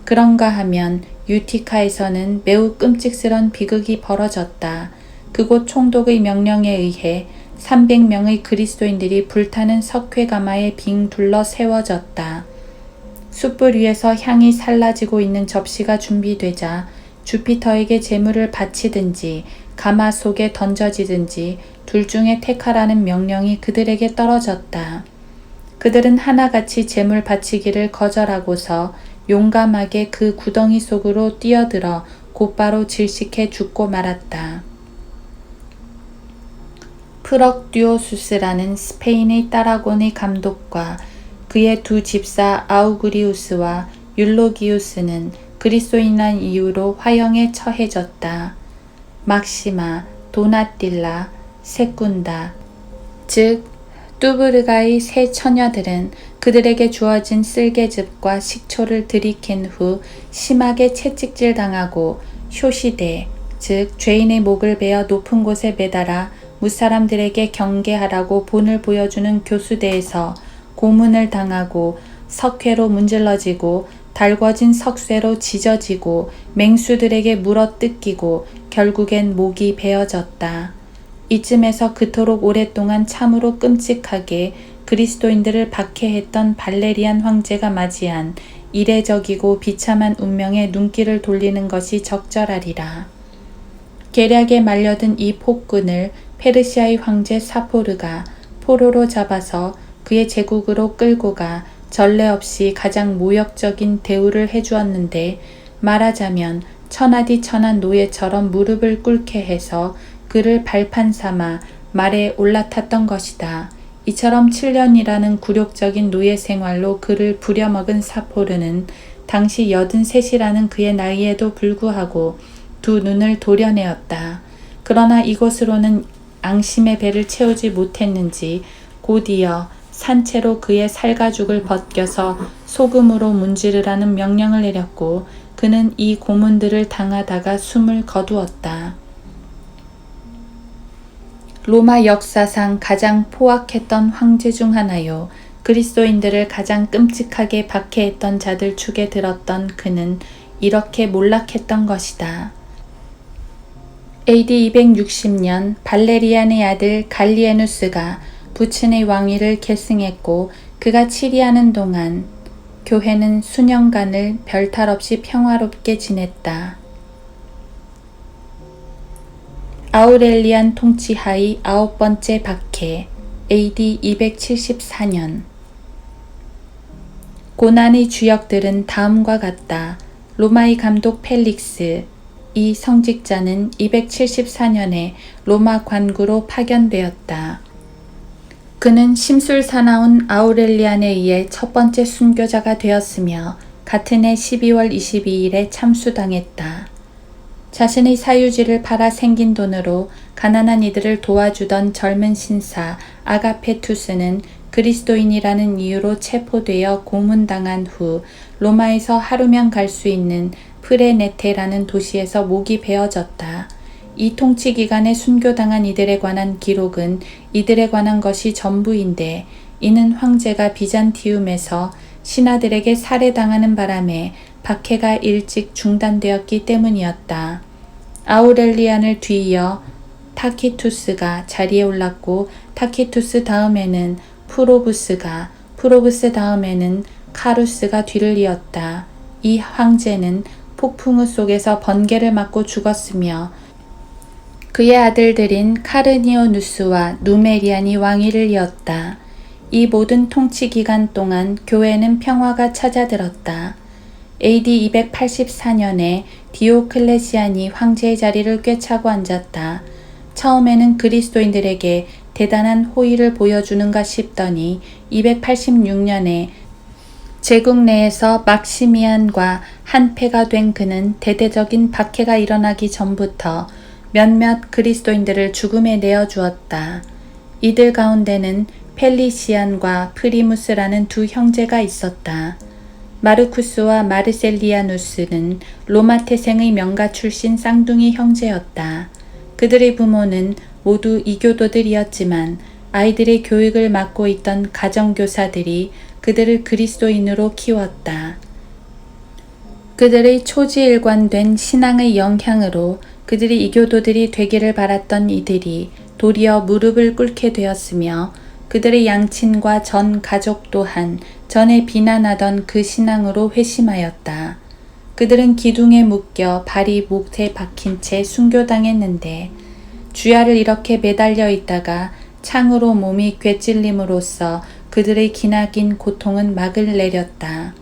그런가 하면 유티카에서는 매우 끔찍스런 비극이 벌어졌다. 그곳 총독의 명령에 의해 300명의 그리스도인들이 불타는 석회가마에 빙 둘러 세워졌다. 숯불 위에서 향이 살라지고 있는 접시가 준비되자 주피터에게 제물을 바치든지 가마 속에 던져지든지 둘 중에 택하라는 명령이 그들에게 떨어졌다. 그들은 하나같이 제물 바치기를 거절하고서 용감하게 그 구덩이 속으로 뛰어들어 곧바로 질식해 죽고 말았다. 프럭듀오수스라는 스페인의 따라곤의 감독과 그의 두 집사 아우구리우스와 율로기우스는 그리스도인한 이유로 화형에 처해졌다. 막시마, 도나틸라, 세꾼다, 즉 뚜브르가의 세 처녀들은 그들에게 주어진 쓸개즙과 식초를 들이킨 후 심하게 채찍질 당하고 쇼시대, 즉 죄인의 목을 베어 높은 곳에 매달아 무사람들에게 경계하라고 본을 보여주는 교수대에서 고문을 당하고 석회로 문질러지고 달궈진 석쇠로 지져지고 맹수들에게 물어뜯기고 결국엔 목이 베어졌다. 이쯤에서 그토록 오랫동안 참으로 끔찍하게 그리스도인들을 박해했던 발레리안 황제가 맞이한 이례적이고 비참한 운명에 눈길을 돌리는 것이 적절하리라. 계략에 말려든 이 폭군을 페르시아의 황제 사포르가 포로로 잡아서 그의 제국으로 끌고 가 전례 없이 가장 모욕적인 대우를 해주었는데 말하자면 천하디천한 노예처럼 무릎을 꿇게 해서 그를 발판 삼아 말에 올라탔던 것이다. 이처럼 7년이라는 굴욕적인 노예 생활로 그를 부려먹은 사포르는 당시 83이라는 그의 나이에도 불구하고 두 눈을 도려내었다. 그러나 이곳으로는 앙심의 배를 채우지 못했는지 곧이어 산채로 그의 살가죽을 벗겨서 소금으로 문지르라는 명령을 내렸고 그는 이 고문들을 당하다가 숨을 거두었다. 로마 역사상 가장 포악했던 황제 중 하나요. 그리스도인들을 가장 끔찍하게 박해했던 자들 축에 들었던 그는 이렇게 몰락했던 것이다. AD 260년 발레리안의 아들 갈리에누스가 부친의 왕위를 계승했고 그가 치리하는 동안 교회는 수년간을 별탈 없이 평화롭게 지냈다. 아우렐리안 통치하의 9번째 박해 AD 274년 고난의 주역들은 다음과 같다. 로마의 감독 펠릭스, 이 성직자는 274년에 로마 관구로 파견되었다. 그는 심술사나운 아우렐리안에 의해 첫 번째 순교자가 되었으며 같은 해 12월 22일에 참수당했다. 자신의 사유지를 팔아 생긴 돈으로 가난한 이들을 도와주던 젊은 신사 아가페투스는 그리스도인이라는 이유로 체포되어 고문당한 후 로마에서 하루면 갈 수 있는 프레네테라는 도시에서 목이 베어졌다. 이 통치 기간에 순교당한 이들에 관한 기록은 이들에 관한 것이 전부인데 이는 황제가 비잔티움에서 신하들에게 살해당하는 바람에 박해가 일찍 중단되었기 때문이었다. 아우렐리안을 뒤이어 타키투스가 자리에 올랐고 타키투스 다음에는 프로부스가, 프로부스 다음에는 카루스가 뒤를 이었다. 이 황제는 폭풍우 속에서 번개를 맞고 죽었으며 그의 아들들인 카르니오누스와 누메리안이 왕위를 이었다. 이 모든 통치 기간 동안 교회는 평화가 찾아들었다. AD 284년에 디오클레시안이 황제의 자리를 꿰차고 앉았다. 처음에는 그리스도인들에게 대단한 호의를 보여주는가 싶더니 286년에 제국 내에서 막시미안과 한패가 된 그는 대대적인 박해가 일어나기 전부터 몇몇 그리스도인들을 죽음에 내어주었다. 이들 가운데는 펠리시안과 프리무스라는 두 형제가 있었다. 마르쿠스와 마르셀리아누스는 로마 태생의 명가 출신 쌍둥이 형제였다. 그들의 부모는 모두 이교도들이었지만 아이들의 교육을 맡고 있던 가정교사들이 그들을 그리스도인으로 키웠다. 그들의 초지일관된 신앙의 영향으로 그들이 이교도들이 되기를 바랐던 이들이 도리어 무릎을 꿇게 되었으며 그들의 양친과 전 가족 또한 전에 비난하던 그 신앙으로 회심하였다. 그들은 기둥에 묶여 발이 목에 박힌 채 순교당했는데 주야를 이렇게 매달려 있다가 창으로 몸이 꿰찔림으로써 그들의 기나긴 고통은 막을 내렸다.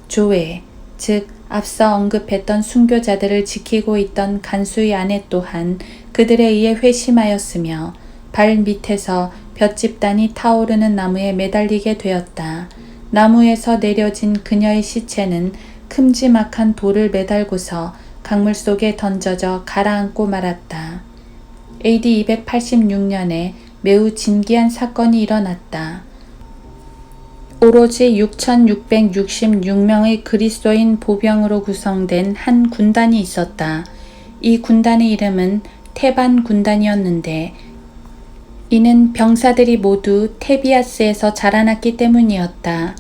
조회, 즉 앞서 언급했던 순교자들을 지키고 있던 간수의 아내 또한 그들에 의해 회심하였으며 발 밑에서 볏짚단이 타오르는 나무에 매달리게 되었다. 나무에서 내려진 그녀의 시체는 큼지막한 돌을 매달고서 강물 속에 던져져 가라앉고 말았다. AD 286년에 매우 진기한 사건이 일어났다. 오로지 6,666명의 그리스도인 보병으로 구성된 한 군단이 있었다. 이 군단의 이름은 테반 군단이었는데 이는 병사들이 모두 테비아스에서 자라났기 때문이었다.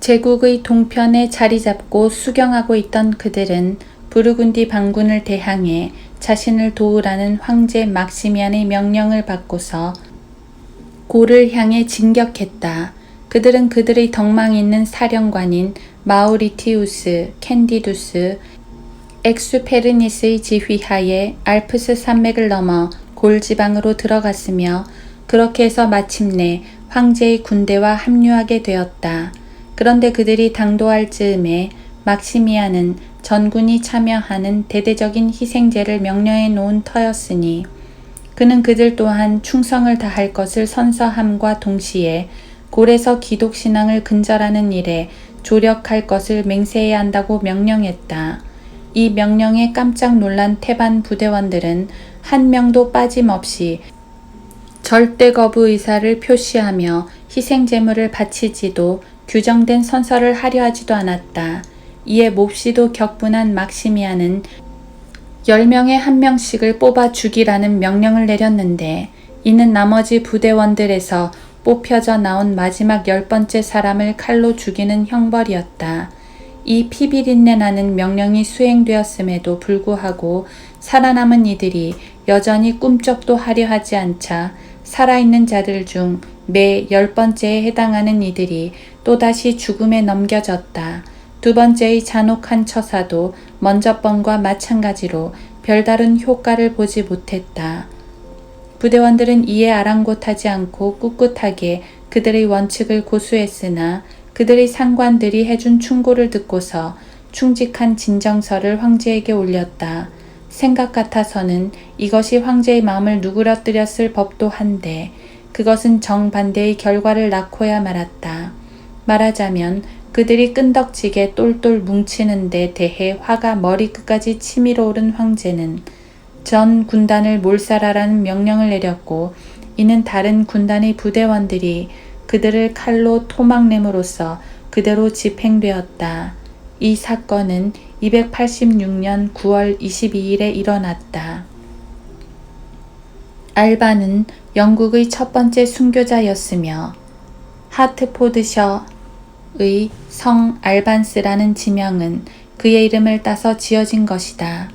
제국의 동편에 자리 잡고 수경하고 있던 그들은 부르군디 반군을 대항해 자신을 도우라는 황제 막시미안의 명령을 받고서 고를 향해 진격했다. 그들은 그들의 덕망 있는 사령관인 마우리티우스, 캔디두스, 엑수페르니스의 지휘하에 알프스 산맥을 넘어 골 지방으로 들어갔으며 그렇게 해서 마침내 황제의 군대와 합류하게 되었다. 그런데 그들이 당도할 즈음에 막시미안은 전군이 참여하는 대대적인 희생제를 명령해 놓은 터였으니 그는 그들 또한 충성을 다할 것을 선서함과 동시에 골에서 기독신앙을 근절하는 일에 조력할 것을 맹세해야 한다고 명령했다. 이 명령에 깜짝 놀란 테반 부대원들은 한 명도 빠짐없이 절대 거부 의사를 표시하며 희생제물을 바치지도 규정된 선서를 하려 하지도 않았다. 이에 몹시도 격분한 막시미안은 10명에 1명씩을 뽑아 죽이라는 명령을 내렸는데 이는 나머지 부대원들에서 뽑혀져 나온 마지막 10번째 사람을 칼로 죽이는 형벌이었다. 이 피비린내 나는 명령이 수행되었음에도 불구하고 살아남은 이들이 여전히 꿈쩍도 하려 하지 않자 살아있는 자들 중 매 10번째에 해당하는 이들이 또다시 죽음에 넘겨졌다. 두 번째의 잔혹한 처사도 먼저 번과 마찬가지로 별다른 효과를 보지 못했다. 부대원들은 이에 아랑곳하지 않고 꿋꿋하게 그들의 원칙을 고수했으나 그들의 상관들이 해준 충고를 듣고서 충직한 진정서를 황제에게 올렸다. 생각 같아서는 이것이 황제의 마음을 누그러뜨렸을 법도 한데 그것은 정반대의 결과를 낳고야 말았다. 말하자면 그들이 끈덕지게 똘똘 뭉치는 데 대해 화가 머리끝까지 치밀어 오른 황제는 전 군단을 몰살하라는 명령을 내렸고 이는 다른 군단의 부대원들이 그들을 칼로 토막냄으로써 그대로 집행되었다. 이 사건은 286년 9월 22일에 일어났다. 알바는 영국의 첫 번째 순교자였으며 하트포드셔의 성 알반스라는 지명은 그의 이름을 따서 지어진 것이다.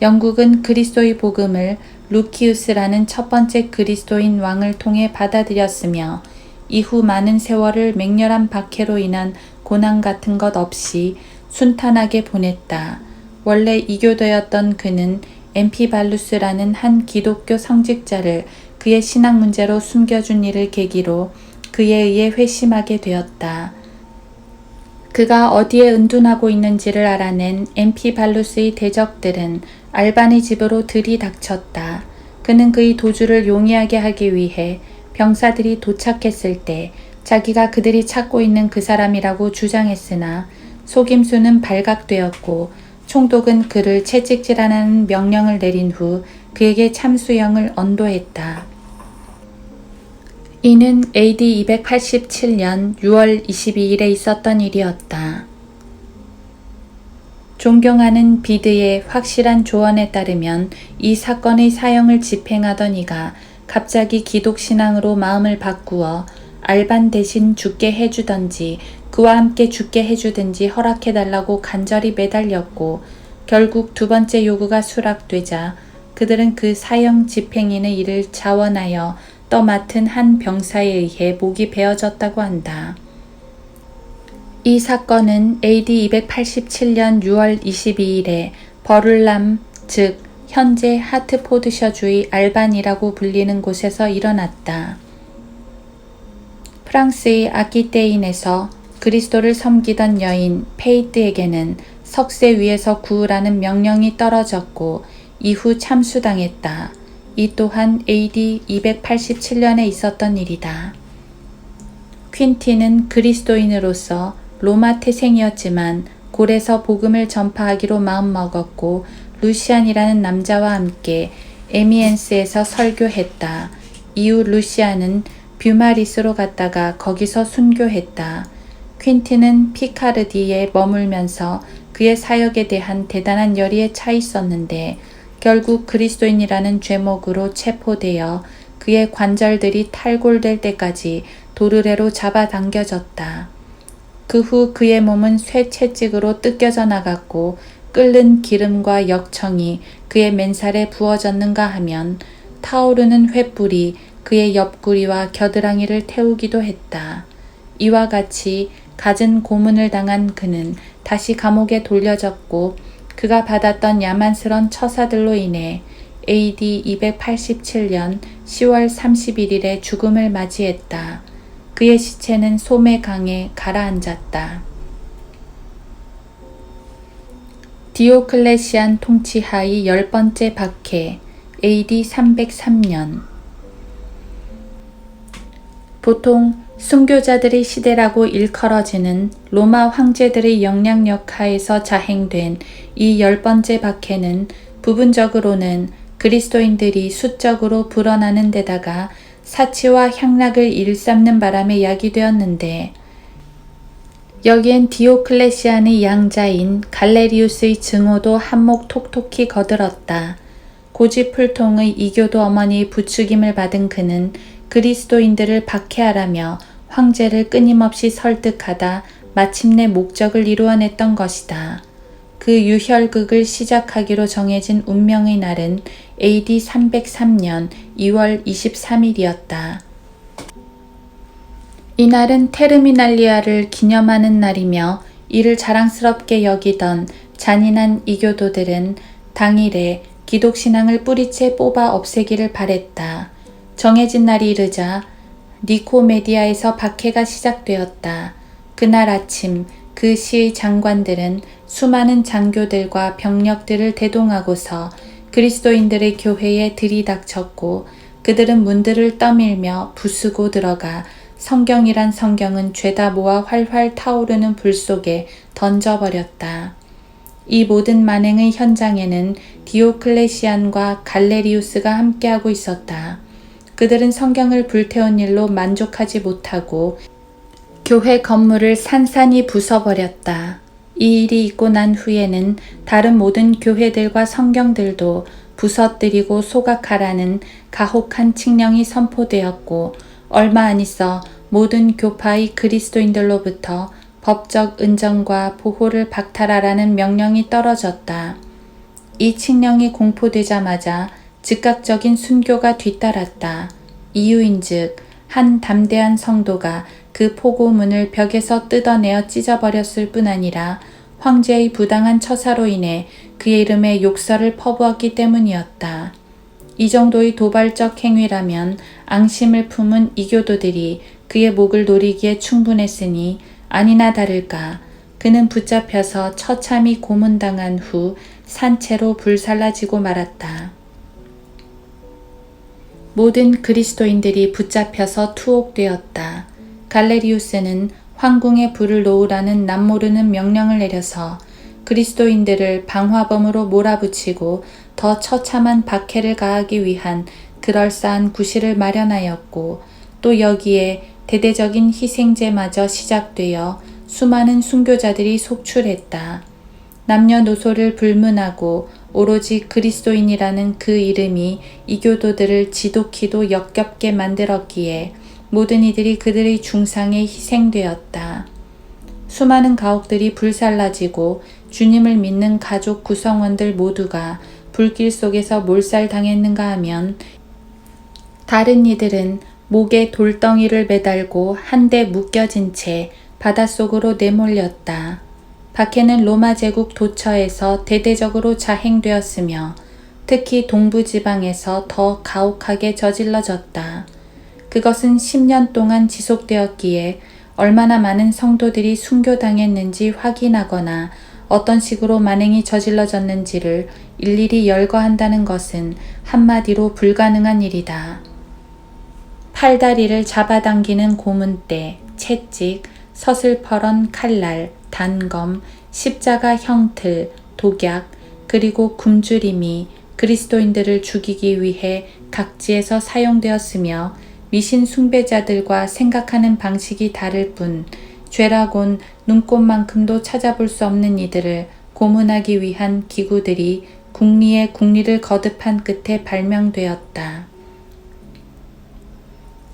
영국은 그리스도의 복음을 루키우스라는 첫 번째 그리스도인 왕을 통해 받아들였으며 이후 많은 세월을 맹렬한 박해로 인한 고난 같은 것 없이 순탄하게 보냈다. 원래 이교도였던 그는 엠피발루스라는 한 기독교 성직자를 그의 신앙 문제로 숨겨준 일을 계기로 그에 의해 회심하게 되었다. 그가 어디에 은둔하고 있는지를 알아낸 엠피발루스의 대적들은 알반의 집으로 들이닥쳤다. 그는 그의 도주를 용이하게 하기 위해 병사들이 도착했을 때 자기가 그들이 찾고 있는 그 사람이라고 주장했으나 속임수는 발각되었고 총독은 그를 채찍질하라는 명령을 내린 후 그에게 참수형을 언도했다. 이는 AD 287년 6월 22일에 있었던 일이었다. 존경하는 비드의 확실한 조언에 따르면 이 사건의 사형을 집행하던 이가 갑자기 기독신앙으로 마음을 바꾸어 알반 대신 죽게 해주던지 그와 함께 죽게 해주든지 허락해달라고 간절히 매달렸고 결국 두 번째 요구가 수락되자 그들은 그 사형 집행인의 일을 자원하여 떠맡은 한 병사에 의해 목이 베어졌다고 한다. 이 사건은 AD 287년 6월 22일에 버를람, 즉 현재 하트포드셔주의 알반이라고 불리는 곳에서 일어났다. 프랑스의 아키테인에서 그리스도를 섬기던 여인 페이트에게는 석쇠 위에서 구우라는 명령이 떨어졌고 이후 참수당했다. 이 또한 AD 287년에 있었던 일이다. 퀸틴은 그리스도인으로서 로마 태생이었지만 골에서 복음을 전파하기로 마음먹었고 루시안이라는 남자와 함께 에미엔스에서 설교했다. 이후 루시안은 뷰마리스로 갔다가 거기서 순교했다. 퀸틴은 피카르디에 머물면서 그의 사역에 대한 대단한 열의에 차 있었는데 결국 그리스도인이라는 죄목으로 체포되어 그의 관절들이 탈골될 때까지 도르래로 잡아당겨졌다. 그 후 그의 몸은 쇠채찍으로 뜯겨져 나갔고 끓는 기름과 역청이 그의 맨살에 부어졌는가 하면 타오르는 횃불이 그의 옆구리와 겨드랑이를 태우기도 했다. 이와 같이 갖은 고문을 당한 그는 다시 감옥에 돌려졌고 그가 받았던 야만스런 처사들로 인해 AD 287년 10월 31일에 죽음을 맞이했다. 그의 시체는 소매강에 가라앉았다. 디오클레시안 통치하의 10번째 박해 AD 303년 보통 순교자들의 시대라고 일컬어지는 로마 황제들의 영향력 하에서 자행된 이 10번째 박해는 부분적으로는 그리스도인들이 수적으로 불어나는 데다가 사치와 향락을 일삼는 바람에 야기되었는데 여기엔 디오클레시안의 양자인 갈레리우스의 증오도 한몫 톡톡히 거들었다. 고집불통의 이교도 어머니의 부추김을 받은 그는 그리스도인들을 박해하라며 황제를 끊임없이 설득하다 마침내 목적을 이루어냈던 것이다. 그 유혈극을 시작하기로 정해진 운명의 날은 AD 303년 2월 23일이었다. 이날은 테르미날리아를 기념하는 날이며 이를 자랑스럽게 여기던 잔인한 이교도들은 당일에 기독신앙을 뿌리채 뽑아 없애기를 바랬다. 정해진 날이 이르자 니코메디아에서 박해가 시작되었다. 그날 아침 그 시의 장관들은 수많은 장교들과 병력들을 대동하고서 그리스도인들의 교회에 들이닥쳤고 그들은 문들을 떠밀며 부수고 들어가 성경이란 성경은 죄다 모아 활활 타오르는 불 속에 던져버렸다. 이 모든 만행의 현장에는 디오클레시안과 갈레리우스가 함께하고 있었다. 그들은 성경을 불태운 일로 만족하지 못하고 교회 건물을 산산이 부숴버렸다. 이 일이 있고 난 후에는 다른 모든 교회들과 성경들도 부서뜨리고 소각하라는 가혹한 칙령이 선포되었고 얼마 안 있어 모든 교파의 그리스도인들로부터 법적 은정과 보호를 박탈하라는 명령이 떨어졌다. 이 칙령이 공포되자마자 즉각적인 순교가 뒤따랐다. 이유인즉 한 담대한 성도가 그 포고문을 벽에서 뜯어내어 찢어버렸을 뿐 아니라 황제의 부당한 처사로 인해 그의 이름에 욕설을 퍼부었기 때문이었다. 이 정도의 도발적 행위라면 앙심을 품은 이교도들이 그의 목을 노리기에 충분했으니 아니나 다를까 그는 붙잡혀서 처참히 고문당한 후 산채로 불살라지고 말았다. 모든 그리스도인들이 붙잡혀서 투옥되었다. 갈레리우스는 황궁에 불을 놓으라는 남모르는 명령을 내려서 그리스도인들을 방화범으로 몰아붙이고 더 처참한 박해를 가하기 위한 그럴싸한 구실을 마련하였고 또 여기에 대대적인 희생제마저 시작되어 수많은 순교자들이 속출했다. 남녀노소를 불문하고 오로지 그리스도인이라는 그 이름이 이교도들을 지독히도 역겹게 만들었기에 모든 이들이 그들의 중상에 희생되었다. 수많은 가옥들이 불살라지고 주님을 믿는 가족 구성원들 모두가 불길 속에서 몰살당했는가 하면 다른 이들은 목에 돌덩이를 매달고 한데 묶여진 채 바닷속으로 내몰렸다. 박해는 로마 제국 도처에서 대대적으로 자행되었으며 특히 동부지방에서 더 가혹하게 저질러졌다. 그것은 10년 동안 지속되었기에 얼마나 많은 성도들이 순교당했는지 확인하거나 어떤 식으로 만행이 저질러졌는지를 일일이 열거한다는 것은 한마디로 불가능한 일이다. 팔다리를 잡아당기는 고문대, 채찍, 서슬퍼런 칼날, 단검, 십자가 형틀, 독약, 그리고 굶주림이 그리스도인들을 죽이기 위해 각지에서 사용되었으며 미신 숭배자들과 생각하는 방식이 다를 뿐 죄라곤 눈꼽만큼도 찾아볼 수 없는 이들을 고문하기 위한 기구들이 국리에 국리를 거듭한 끝에 발명되었다.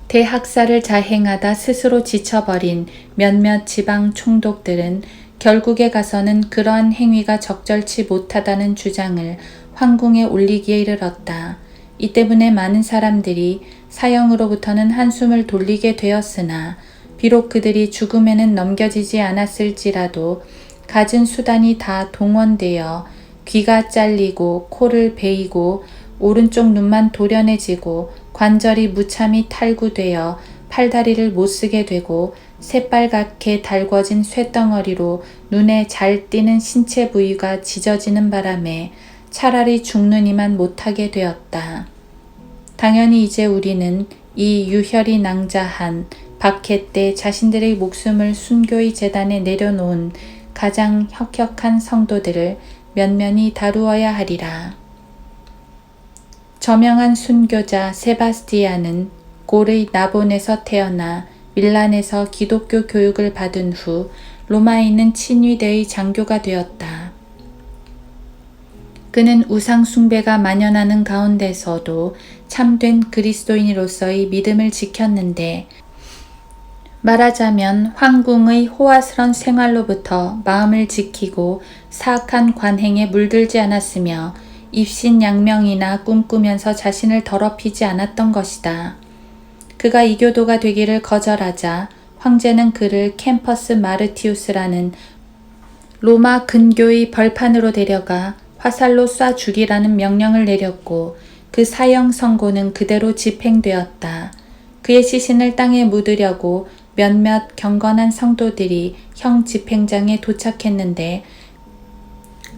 대학살을 자행하다 스스로 지쳐버린 몇몇 지방 총독들은 결국에 가서는 그러한 행위가 적절치 못하다는 주장을 황궁에 올리기에 이르렀다. 이 때문에 많은 사람들이 사형으로부터는 한숨을 돌리게 되었으나 비록 그들이 죽음에는 넘겨지지 않았을지라도 갖은 수단이 다 동원되어 귀가 잘리고 코를 베이고 오른쪽 눈만 도련해지고 관절이 무참히 탈구되어 팔다리를 못쓰게 되고 새빨갛게 달궈진 쇳덩어리로 눈에 잘 띄는 신체 부위가 찢어지는 바람에 차라리 죽느니만 못하게 되었다. 당연히 이제 우리는 이 유혈이 낭자한 박해 때 자신들의 목숨을 순교의 제단에 내려놓은 가장 혁혁한 성도들을 면면히 다루어야 하리라. 저명한 순교자 세바스티안은 골의 나본에서 태어나 밀란에서 기독교 교육을 받은 후 로마에 있는 친위대의 장교가 되었다. 그는 우상 숭배가 만연하는 가운데서도 참된 그리스도인으로서의 믿음을 지켰는데 말하자면 황궁의 호화스런 생활로부터 마음을 지키고 사악한 관행에 물들지 않았으며 입신양명이나 꿈꾸면서 자신을 더럽히지 않았던 것이다. 그가 이교도가 되기를 거절하자 황제는 그를 캠퍼스 마르티우스라는 로마 근교의 벌판으로 데려가 화살로 쏴 죽이라는 명령을 내렸고 그 사형 선고는 그대로 집행되었다. 그의 시신을 땅에 묻으려고 몇몇 경건한 성도들이 형 집행장에 도착했는데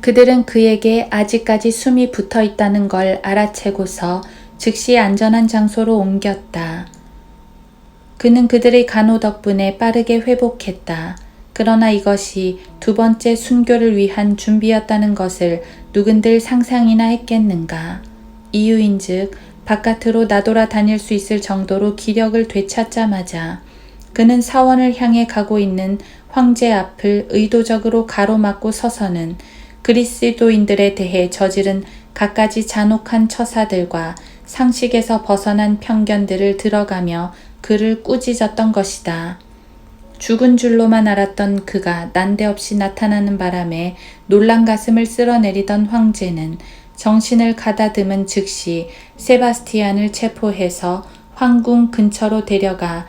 그들은 그에게 아직까지 숨이 붙어 있다는 걸 알아채고서 즉시 안전한 장소로 옮겼다. 그는 그들의 간호 덕분에 빠르게 회복했다. 그러나 이것이 두 번째 순교를 위한 준비였다는 것을 누군들 상상이나 했겠는가. 이유인즉 바깥으로 나돌아 다닐 수 있을 정도로 기력을 되찾자마자 그는 사원을 향해 가고 있는 황제 앞을 의도적으로 가로막고 서서는 그리스도인들에 대해 저지른 갖가지 잔혹한 처사들과 상식에서 벗어난 편견들을 들어가며 그를 꾸짖었던 것이다. 죽은 줄로만 알았던 그가 난데없이 나타나는 바람에 놀란 가슴을 쓸어내리던 황제는 정신을 가다듬은 즉시 세바스티안을 체포해서 황궁 근처로 데려가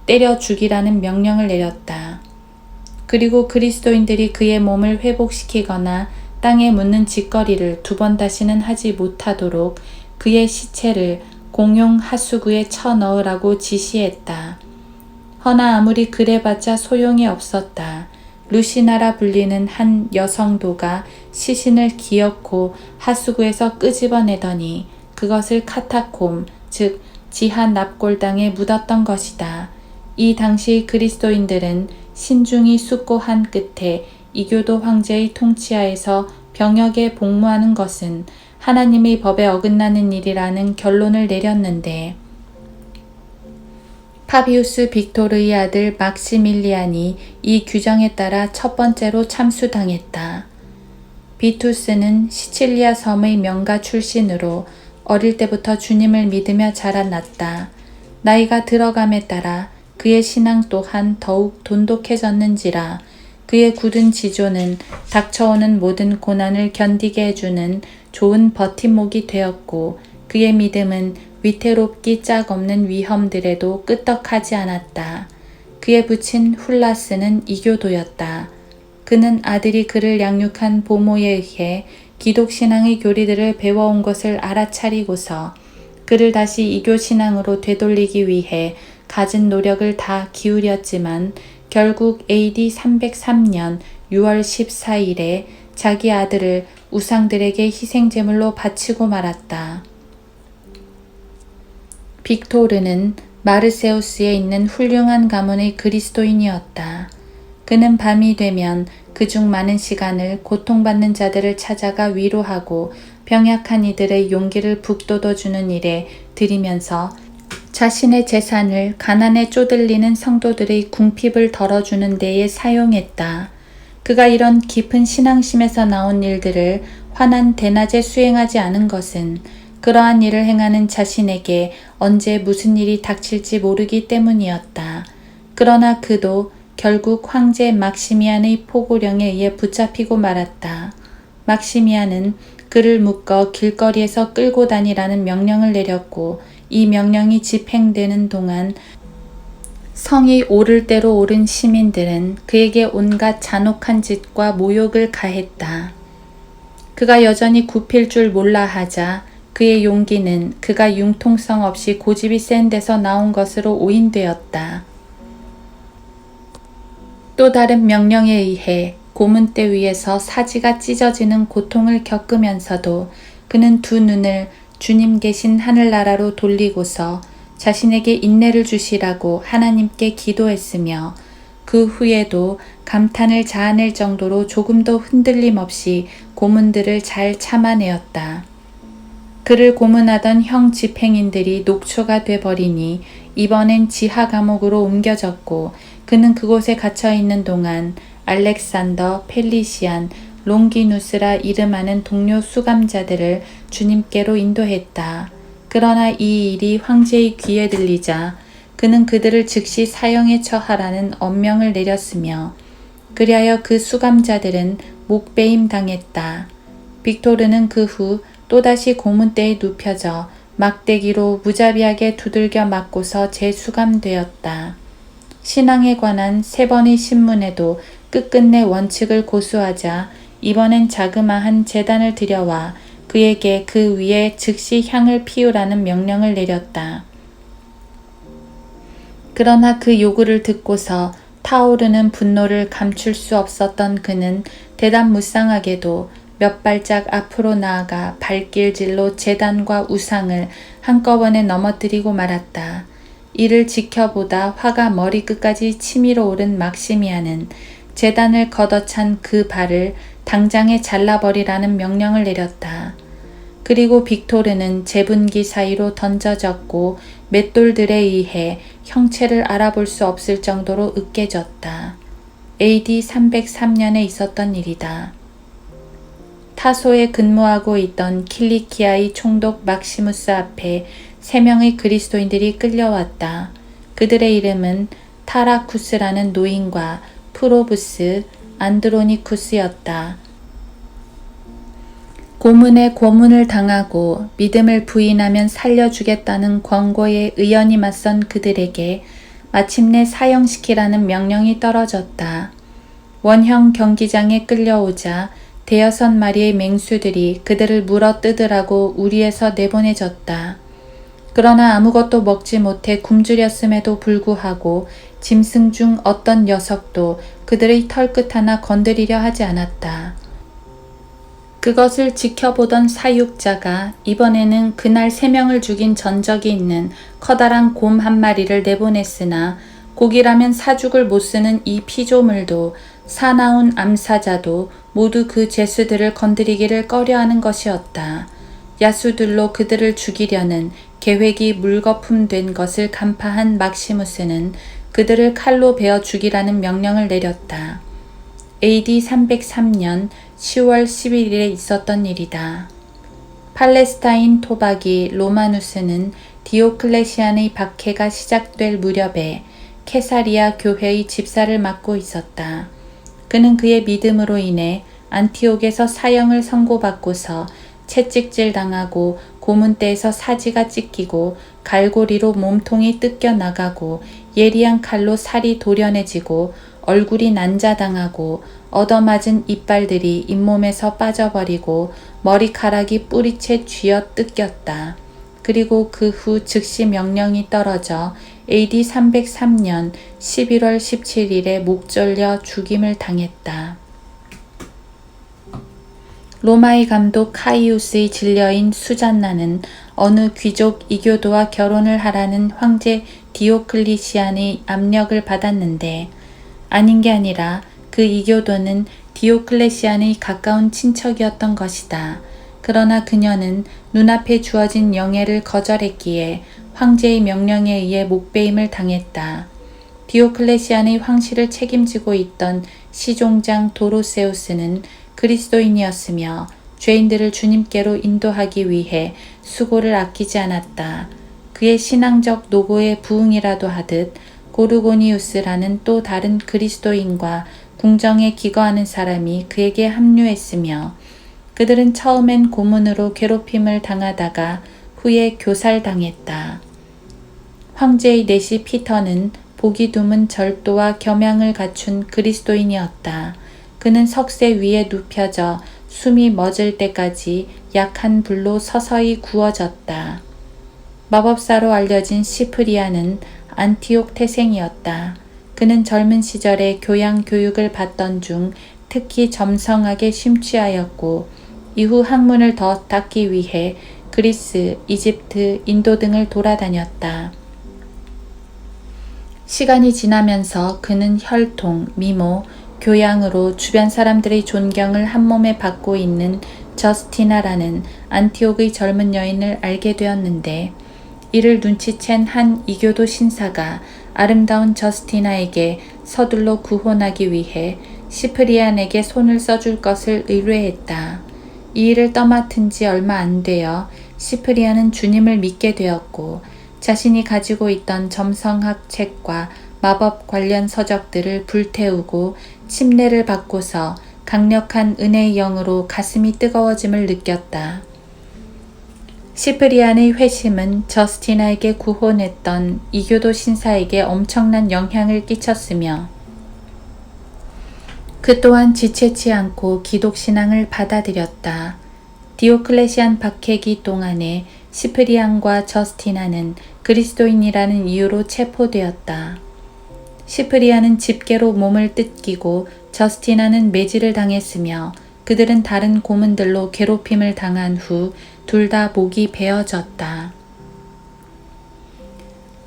때려 죽이라는 명령을 내렸다. 그리고 그리스도인들이 그의 몸을 회복시키거나 땅에 묻는 짓거리를 두 번 다시는 하지 못하도록 그의 시체를 공용 하수구에 쳐넣으라고 지시했다. 허나 아무리 그래봤자 소용이 없었다. 루시나라 불리는 한 여성도가 시신을 기어코 하수구에서 끄집어내더니 그것을 카타콤, 즉 지하 납골당에 묻었던 것이다. 이 당시 그리스도인들은 신중히 숙고한 끝에 이교도 황제의 통치하에서 병역에 복무하는 것은 하나님의 법에 어긋나는 일이라는 결론을 내렸는데 파비우스 빅토르의 아들 막시밀리안이 이 규정에 따라 첫 번째로 참수당했다. 비투스는 시칠리아 섬의 명가 출신으로 어릴 때부터 주님을 믿으며 자라났다. 나이가 들어감에 따라 그의 신앙 또한 더욱 돈독해졌는지라 그의 굳은 지조는 닥쳐오는 모든 고난을 견디게 해주는 좋은 버팀목이 되었고 그의 믿음은 위태롭기 짝없는 위험들에도 끄떡하지 않았다. 그의 부친 훌라스는 이교도였다. 그는 아들이 그를 양육한 보모에 의해 기독신앙의 교리들을 배워온 것을 알아차리고서 그를 다시 이교신앙으로 되돌리기 위해 갖은 노력을 다 기울였지만 결국 AD 303년 6월 14일에 자기 아들을 우상들에게 희생제물로 바치고 말았다. 빅토르는 마르세우스에 있는 훌륭한 가문의 그리스도인이었다. 그는 밤이 되면 그중 많은 시간을 고통받는 자들을 찾아가 위로하고 병약한 이들의 용기를 북돋워주는 일에 들이면서 자신의 재산을 가난에 쪼들리는 성도들의 궁핍을 덜어주는 데에 사용했다. 그가 이런 깊은 신앙심에서 나온 일들을 환한 대낮에 수행하지 않은 것은 그러한 일을 행하는 자신에게 언제 무슨 일이 닥칠지 모르기 때문이었다. 그러나 그도 결국 황제 막시미안의 포고령에 의해 붙잡히고 말았다. 막시미안은 그를 묶어 길거리에서 끌고 다니라는 명령을 내렸고 이 명령이 집행되는 동안 성이 오를 대로 오른 시민들은 그에게 온갖 잔혹한 짓과 모욕을 가했다. 그가 여전히 굽힐 줄 몰라 하자 그의 용기는 그가 융통성 없이 고집이 센 데서 나온 것으로 오인되었다. 또 다른 명령에 의해 고문대 위에서 사지가 찢어지는 고통을 겪으면서도 그는 두 눈을 주님 계신 하늘나라로 돌리고서 자신에게 인내를 주시라고 하나님께 기도했으며 그 후에도 감탄을 자아낼 정도로 조금도 흔들림 없이 고문들을 잘 참아내었다. 그를 고문하던 형 집행인들이 녹초가 돼버리니 이번엔 지하 감옥으로 옮겨졌고 그는 그곳에 갇혀 있는 동안 알렉산더, 펠리시안, 롱기누스라 이름하는 동료 수감자들을 주님께로 인도했다. 그러나 이 일이 황제의 귀에 들리자 그는 그들을 즉시 사형에 처하라는 엄명을 내렸으며 그리하여 그 수감자들은 목베임 당했다. 빅토르는 그 후 또다시 고문대에 눕혀져 막대기로 무자비하게 두들겨 맞고서 재수감되었다. 신앙에 관한 3번의 신문에도 끝끝내 원칙을 고수하자 이번엔 자그마한 제단을 들여와 그에게 그 위에 즉시 향을 피우라는 명령을 내렸다. 그러나 그 요구를 듣고서 타오르는 분노를 감출 수 없었던 그는 대담무쌍하게도 몇 발짝 앞으로 나아가 발길질로 제단과 우상을 한꺼번에 넘어뜨리고 말았다. 이를 지켜보다 화가 머리끝까지 치밀어 오른 막시미안은 제단을 걷어찬 그 발을 당장에 잘라버리라는 명령을 내렸다. 그리고 빅토르는 제분기 사이로 던져졌고 맷돌들에 의해 형체를 알아볼 수 없을 정도로 으깨졌다. AD 303년에 있었던 일이다. 타소에 근무하고 있던 킬리키아의 총독 막시무스 앞에 3명의 그리스도인들이 끌려왔다. 그들의 이름은 타라쿠스라는 노인과 프로부스, 안드로니쿠스였다. 고문에 고문을 당하고 믿음을 부인하면 살려주겠다는 권고에 의연히 맞선 그들에게 마침내 사형시키라는 명령이 떨어졌다. 원형 경기장에 끌려오자 6마리의 맹수들이 그들을 물어뜯으라고 우리에서 내보내졌다. 그러나 아무것도 먹지 못해 굶주렸음에도 불구하고 짐승 중 어떤 녀석도 그들의 털끝 하나 건드리려 하지 않았다. 그것을 지켜보던 사육자가 이번에는 그날 3명을 죽인 전적이 있는 커다란 곰 1마리를 내보냈으나 고기라면 사죽을 못 쓰는 이 피조물도 사나운 암사자도 모두 그 죄수들을 건드리기를 꺼려하는 것이었다. 야수들로 그들을 죽이려는 계획이 물거품된 것을 간파한 막시무스는 그들을 칼로 베어 죽이라는 명령을 내렸다. AD 303년 10월 11일에 있었던 일이다. 팔레스타인 토박이 로마누스는 디오클레시안의 박해가 시작될 무렵에 케사리아 교회의 집사를 맡고 있었다. 그는 그의 믿음으로 인해 안티옥에서 사형을 선고받고서 채찍질 당하고 고문대에서 사지가 찢기고 갈고리로 몸통이 뜯겨 나가고 예리한 칼로 살이 도련해지고 얼굴이 난자당하고 얻어맞은 이빨들이 잇몸에서 빠져버리고 머리카락이 뿌리채 쥐어 뜯겼다. 그리고 그 후 즉시 명령이 떨어져 AD 303년 11월 17일에 목 졸려 죽임을 당했다. 로마의 감독 카이우스의 진려인 수잔나는 어느 귀족 이교도와 결혼을 하라는 황제 디오클리시안의 압력을 받았는데 아닌 게 아니라 그 이교도는 디오클레시안의 가까운 친척이었던 것이다. 그러나 그녀는 눈앞에 주어진 영예를 거절했기에 황제의 명령에 의해 목베임을 당했다. 디오클레시안의 황실을 책임지고 있던 시종장 도로세우스는 그리스도인이었으며 죄인들을 주님께로 인도하기 위해 수고를 아끼지 않았다. 그의 신앙적 노고에 부응이라도 하듯 고르고니우스라는 또 다른 그리스도인과 궁정에 기거하는 사람이 그에게 합류했으며 그들은 처음엔 고문으로 괴롭힘을 당하다가 후에 교살당했다. 황제의 내시 피터는 보기 드문 절도와 겸양을 갖춘 그리스도인이었다. 그는 석쇠 위에 눕혀져 숨이 멎을 때까지 약한 불로 서서히 구워졌다. 마법사로 알려진 시프리아는 안티옥 태생이었다. 그는 젊은 시절에 교양 교육을 받던 중 특히 점성하게 심취하였고 이후 학문을 더 닦기 위해 그리스, 이집트, 인도 등을 돌아다녔다. 시간이 지나면서 그는 혈통, 미모, 교양으로 주변 사람들의 존경을 한몸에 받고 있는 저스티나라는 안티옥의 젊은 여인을 알게 되었는데 이를 눈치챈 한 이교도 신사가 아름다운 저스티나에게 서둘러 구혼하기 위해 시프리안에게 손을 써줄 것을 의뢰했다. 이 일을 떠맡은 지 얼마 안 되어 시프리안은 주님을 믿게 되었고 자신이 가지고 있던 점성학 책과 마법 관련 서적들을 불태우고 침례를 받고서 강력한 은혜의 영으로 가슴이 뜨거워짐을 느꼈다. 시프리안의 회심은 저스티나에게 구혼했던 이교도 신사에게 엄청난 영향을 끼쳤으며 그 또한 지체치 않고 기독신앙을 받아들였다. 디오클레시안 박해기 동안에 시프리안과 저스티나는 그리스도인이라는 이유로 체포되었다. 시프리안은 집게로 몸을 뜯기고 저스티나는 매질을 당했으며 그들은 다른 고문들로 괴롭힘을 당한 후 둘 다 목이 베어졌다.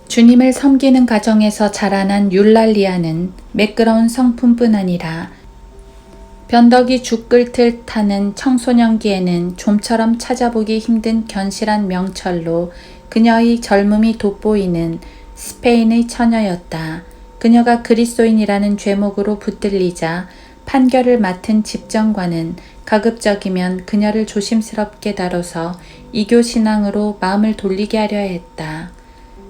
주님을 섬기는 가정에서 자라난 율랄리아는 매끄러운 성품뿐 아니라 변덕이 죽글틀 타는 청소년기에는 좀처럼 찾아보기 힘든 견실한 명철로 그녀의 젊음이 돋보이는 스페인의 처녀였다. 그녀가 그리스도인이라는 죄목으로 붙들리자 판결을 맡은 집정관은 가급적이면 그녀를 조심스럽게 다뤄서 이교 신앙으로 마음을 돌리게 하려 했다.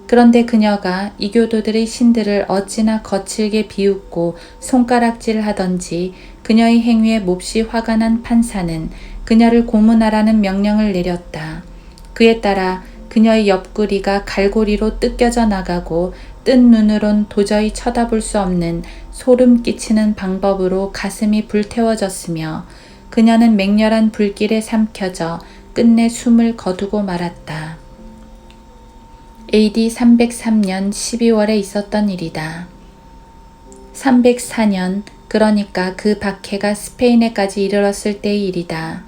그런데 그녀가 이교도들의 신들을 어찌나 거칠게 비웃고 손가락질 하던지 그녀의 행위에 몹시 화가 난 판사는 그녀를 고문하라는 명령을 내렸다. 그에 따라 그녀의 옆구리가 갈고리로 뜯겨져 나가고 뜬 눈으론 도저히 쳐다볼 수 없는 소름 끼치는 방법으로 가슴이 불태워졌으며 그녀는 맹렬한 불길에 삼켜져 끝내 숨을 거두고 말았다. AD 303년 12월에 있었던 일이다. 304년, 그러니까 그 박해가 스페인에까지 이르렀을 때의 일이다.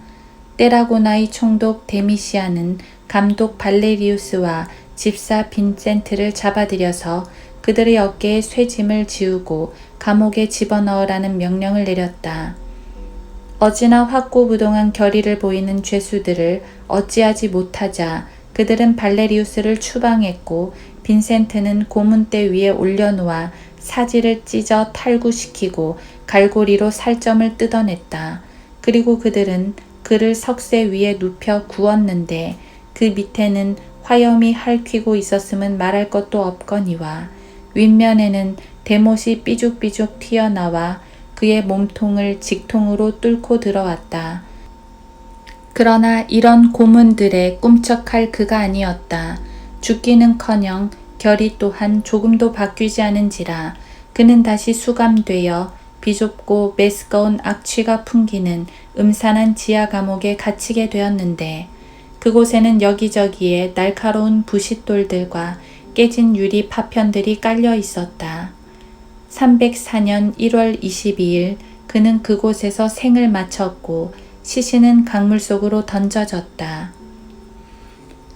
테라고나의 총독 데미시아는 감독 발레리우스와 집사 빈센트를 잡아들여서 그들의 어깨에 쇠짐을 지우고 감옥에 집어넣으라는 명령을 내렸다. 어찌나 확고부동한 결의를 보이는 죄수들을 어찌하지 못하자 그들은 발레리우스를 추방했고 빈센트는 고문대 위에 올려놓아 사지를 찢어 탈구시키고 갈고리로 살점을 뜯어냈다. 그리고 그들은 그를 석쇠 위에 눕혀 구웠는데 그 밑에는 화염이 핥히고 있었음은 말할 것도 없거니와 윗면에는 대못이 삐죽삐죽 튀어나와 그의 몸통을 직통으로 뚫고 들어왔다. 그러나 이런 고문들에 꿈쩍할 그가 아니었다. 죽기는커녕 결이 또한 조금도 바뀌지 않은지라 그는 다시 수감되어 비좁고 메스꺼운 악취가 풍기는 음산한 지하 감옥에 갇히게 되었는데 그곳에는 여기저기에 날카로운 부싯돌들과 깨진 유리 파편들이 깔려 있었다. 304년 1월 22일 그는 그곳에서 생을 마쳤고 시신은 강물 속으로 던져졌다.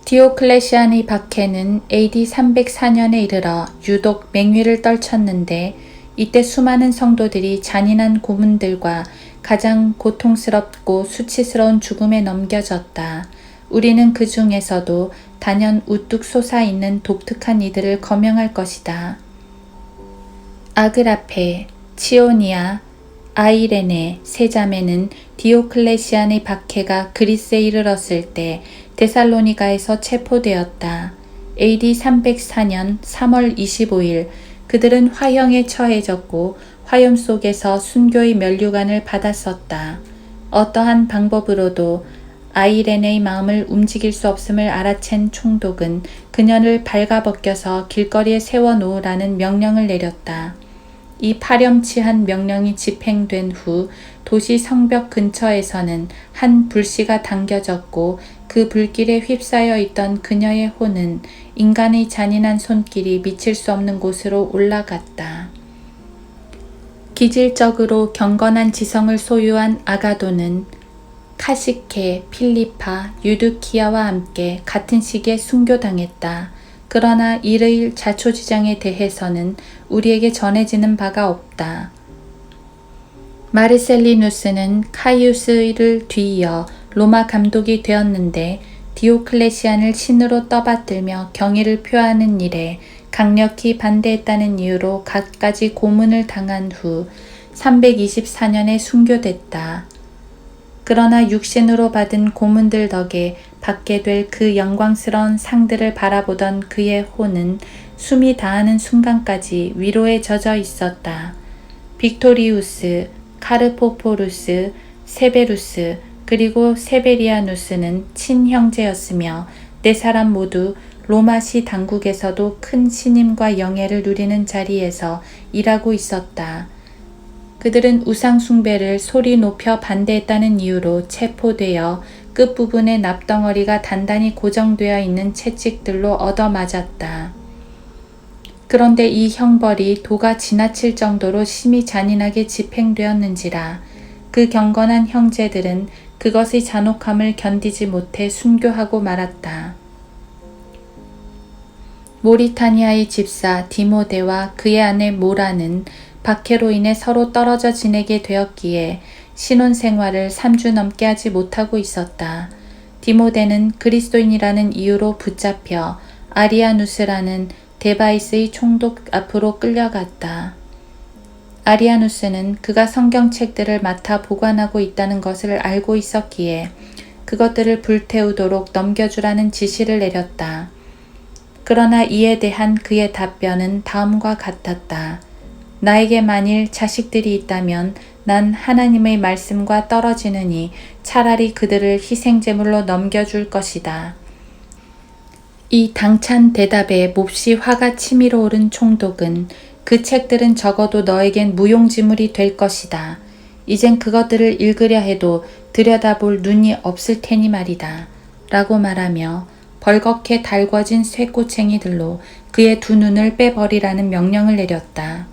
디오클레시안의 박해는 AD 304년에 이르러 유독 맹위를 떨쳤는데 이때 수많은 성도들이 잔인한 고문들과 가장 고통스럽고 수치스러운 죽음에 넘겨졌다. 우리는 그 중에서도 단연 우뚝 솟아있는 독특한 이들을 거명할 것이다. 아그라페, 치오니아, 아이레네 세 자매는 디오클레시안의 박해가 그리스에 이르렀을 때 데살로니가에서 체포되었다. AD 304년 3월 25일 그들은 화형에 처해졌고 화염 속에서 순교의 면류관을 받았었다. 어떠한 방법으로도 아이레네의 마음을 움직일 수 없음을 알아챈 총독은 그녀를 발가벗겨서 길거리에 세워놓으라는 명령을 내렸다. 이 파렴치한 명령이 집행된 후 도시 성벽 근처에서는 한 불씨가 당겨졌고 그 불길에 휩싸여 있던 그녀의 혼은 인간의 잔인한 손길이 미칠 수 없는 곳으로 올라갔다. 기질적으로 경건한 지성을 소유한 아가도는 카시케, 필리파, 유두키아와 함께 같은 시기에 순교당했다. 그러나 이의 자초지장에 대해서는 우리에게 전해지는 바가 없다. 마르셀리누스는 카이우스를 뒤이어 로마 감독이 되었는데 디오클레시안을 신으로 떠받들며 경의를 표하는 일에 강력히 반대했다는 이유로 갖가지 고문을 당한 후 324년에 순교됐다. 그러나 육신으로 받은 고문들 덕에 받게 될 그 영광스러운 상들을 바라보던 그의 혼은 숨이 다하는 순간까지 위로에 젖어 있었다. 빅토리우스, 카르포포루스, 세베루스 그리고 세베리아누스는 친형제였으며 네 사람 모두 로마시 당국에서도 큰 신임과 영예를 누리는 자리에서 일하고 있었다. 그들은 우상 숭배를 소리 높여 반대했다는 이유로 체포되어 끝부분에 납덩어리가 단단히 고정되어 있는 채찍들로 얻어맞았다. 그런데 이 형벌이 도가 지나칠 정도로 심히 잔인하게 집행되었는지라 그 경건한 형제들은 그것의 잔혹함을 견디지 못해 순교하고 말았다. 모리타니아의 집사 디모데와 그의 아내 모라는 박해로 인해 서로 떨어져 지내게 되었기에 신혼생활을 3주 넘게 하지 못하고 있었다. 디모데는 그리스도인이라는 이유로 붙잡혀 아리아누스라는 데바이스의 총독 앞으로 끌려갔다. 아리아누스는 그가 성경책들을 맡아 보관하고 있다는 것을 알고 있었기에 그것들을 불태우도록 넘겨주라는 지시를 내렸다. 그러나 이에 대한 그의 답변은 다음과 같았다. 나에게 만일 자식들이 있다면 난 하나님의 말씀과 떨어지느니 차라리 그들을 희생제물로 넘겨줄 것이다. 이 당찬 대답에 몹시 화가 치밀어 오른 총독은 그 책들은 적어도 너에겐 무용지물이 될 것이다. 이젠 그것들을 읽으려 해도 들여다볼 눈이 없을 테니 말이다. 라고 말하며 벌겋게 달궈진 쇠꼬챙이들로 그의 두 눈을 빼버리라는 명령을 내렸다.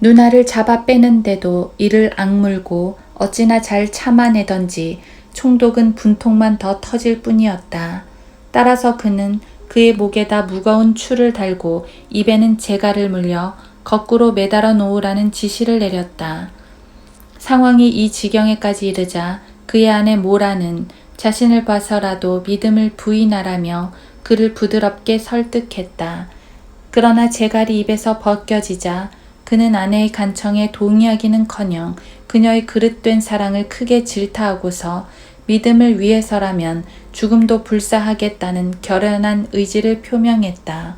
누나를 잡아 빼는데도 이를 악물고 어찌나 잘 참아내던지 총독은 분통만 더 터질 뿐이었다. 따라서 그는 그의 목에다 무거운 추를 달고 입에는 재갈을 물려 거꾸로 매달아 놓으라는 지시를 내렸다. 상황이 이 지경에까지 이르자 그의 아내 모라는 자신을 봐서라도 믿음을 부인하라며 그를 부드럽게 설득했다. 그러나 제갈이 입에서 벗겨지자 그는 아내의 간청에 동의하기는커녕 그녀의 그릇된 사랑을 크게 질타하고서 믿음을 위해서라면 죽음도 불사하겠다는 결연한 의지를 표명했다.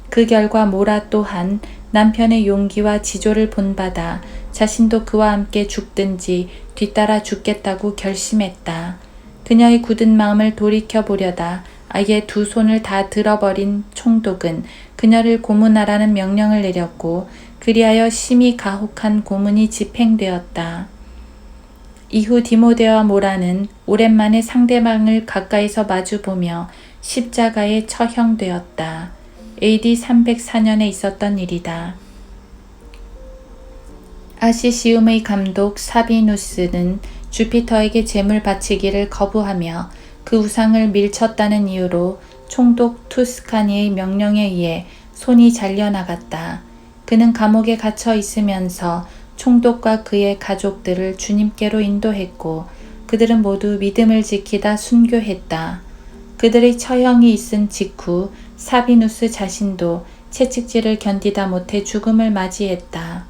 그 결과 모라 또한 남편의 용기와 지조를 본받아 자신도 그와 함께 죽든지 뒤따라 죽겠다고 결심했다. 그녀의 굳은 마음을 돌이켜보려다 아예 두 손을 다 들어버린 총독은 그녀를 고문하라는 명령을 내렸고 그리하여 심히 가혹한 고문이 집행되었다. 이후 디모데와 모라는 오랜만에 상대방을 가까이서 마주보며 십자가에 처형되었다. AD 304년에 있었던 일이다. 아시시움의 감독 사비누스는 주피터에게 제물 바치기를 거부하며 그 우상을 밀쳤다는 이유로 총독 투스카니의 명령에 의해 손이 잘려나갔다. 그는 감옥에 갇혀 있으면서 총독과 그의 가족들을 주님께로 인도했고 그들은 모두 믿음을 지키다 순교했다. 그들의 처형이 있은 직후 사비누스 자신도 채찍질을 견디다 못해 죽음을 맞이했다.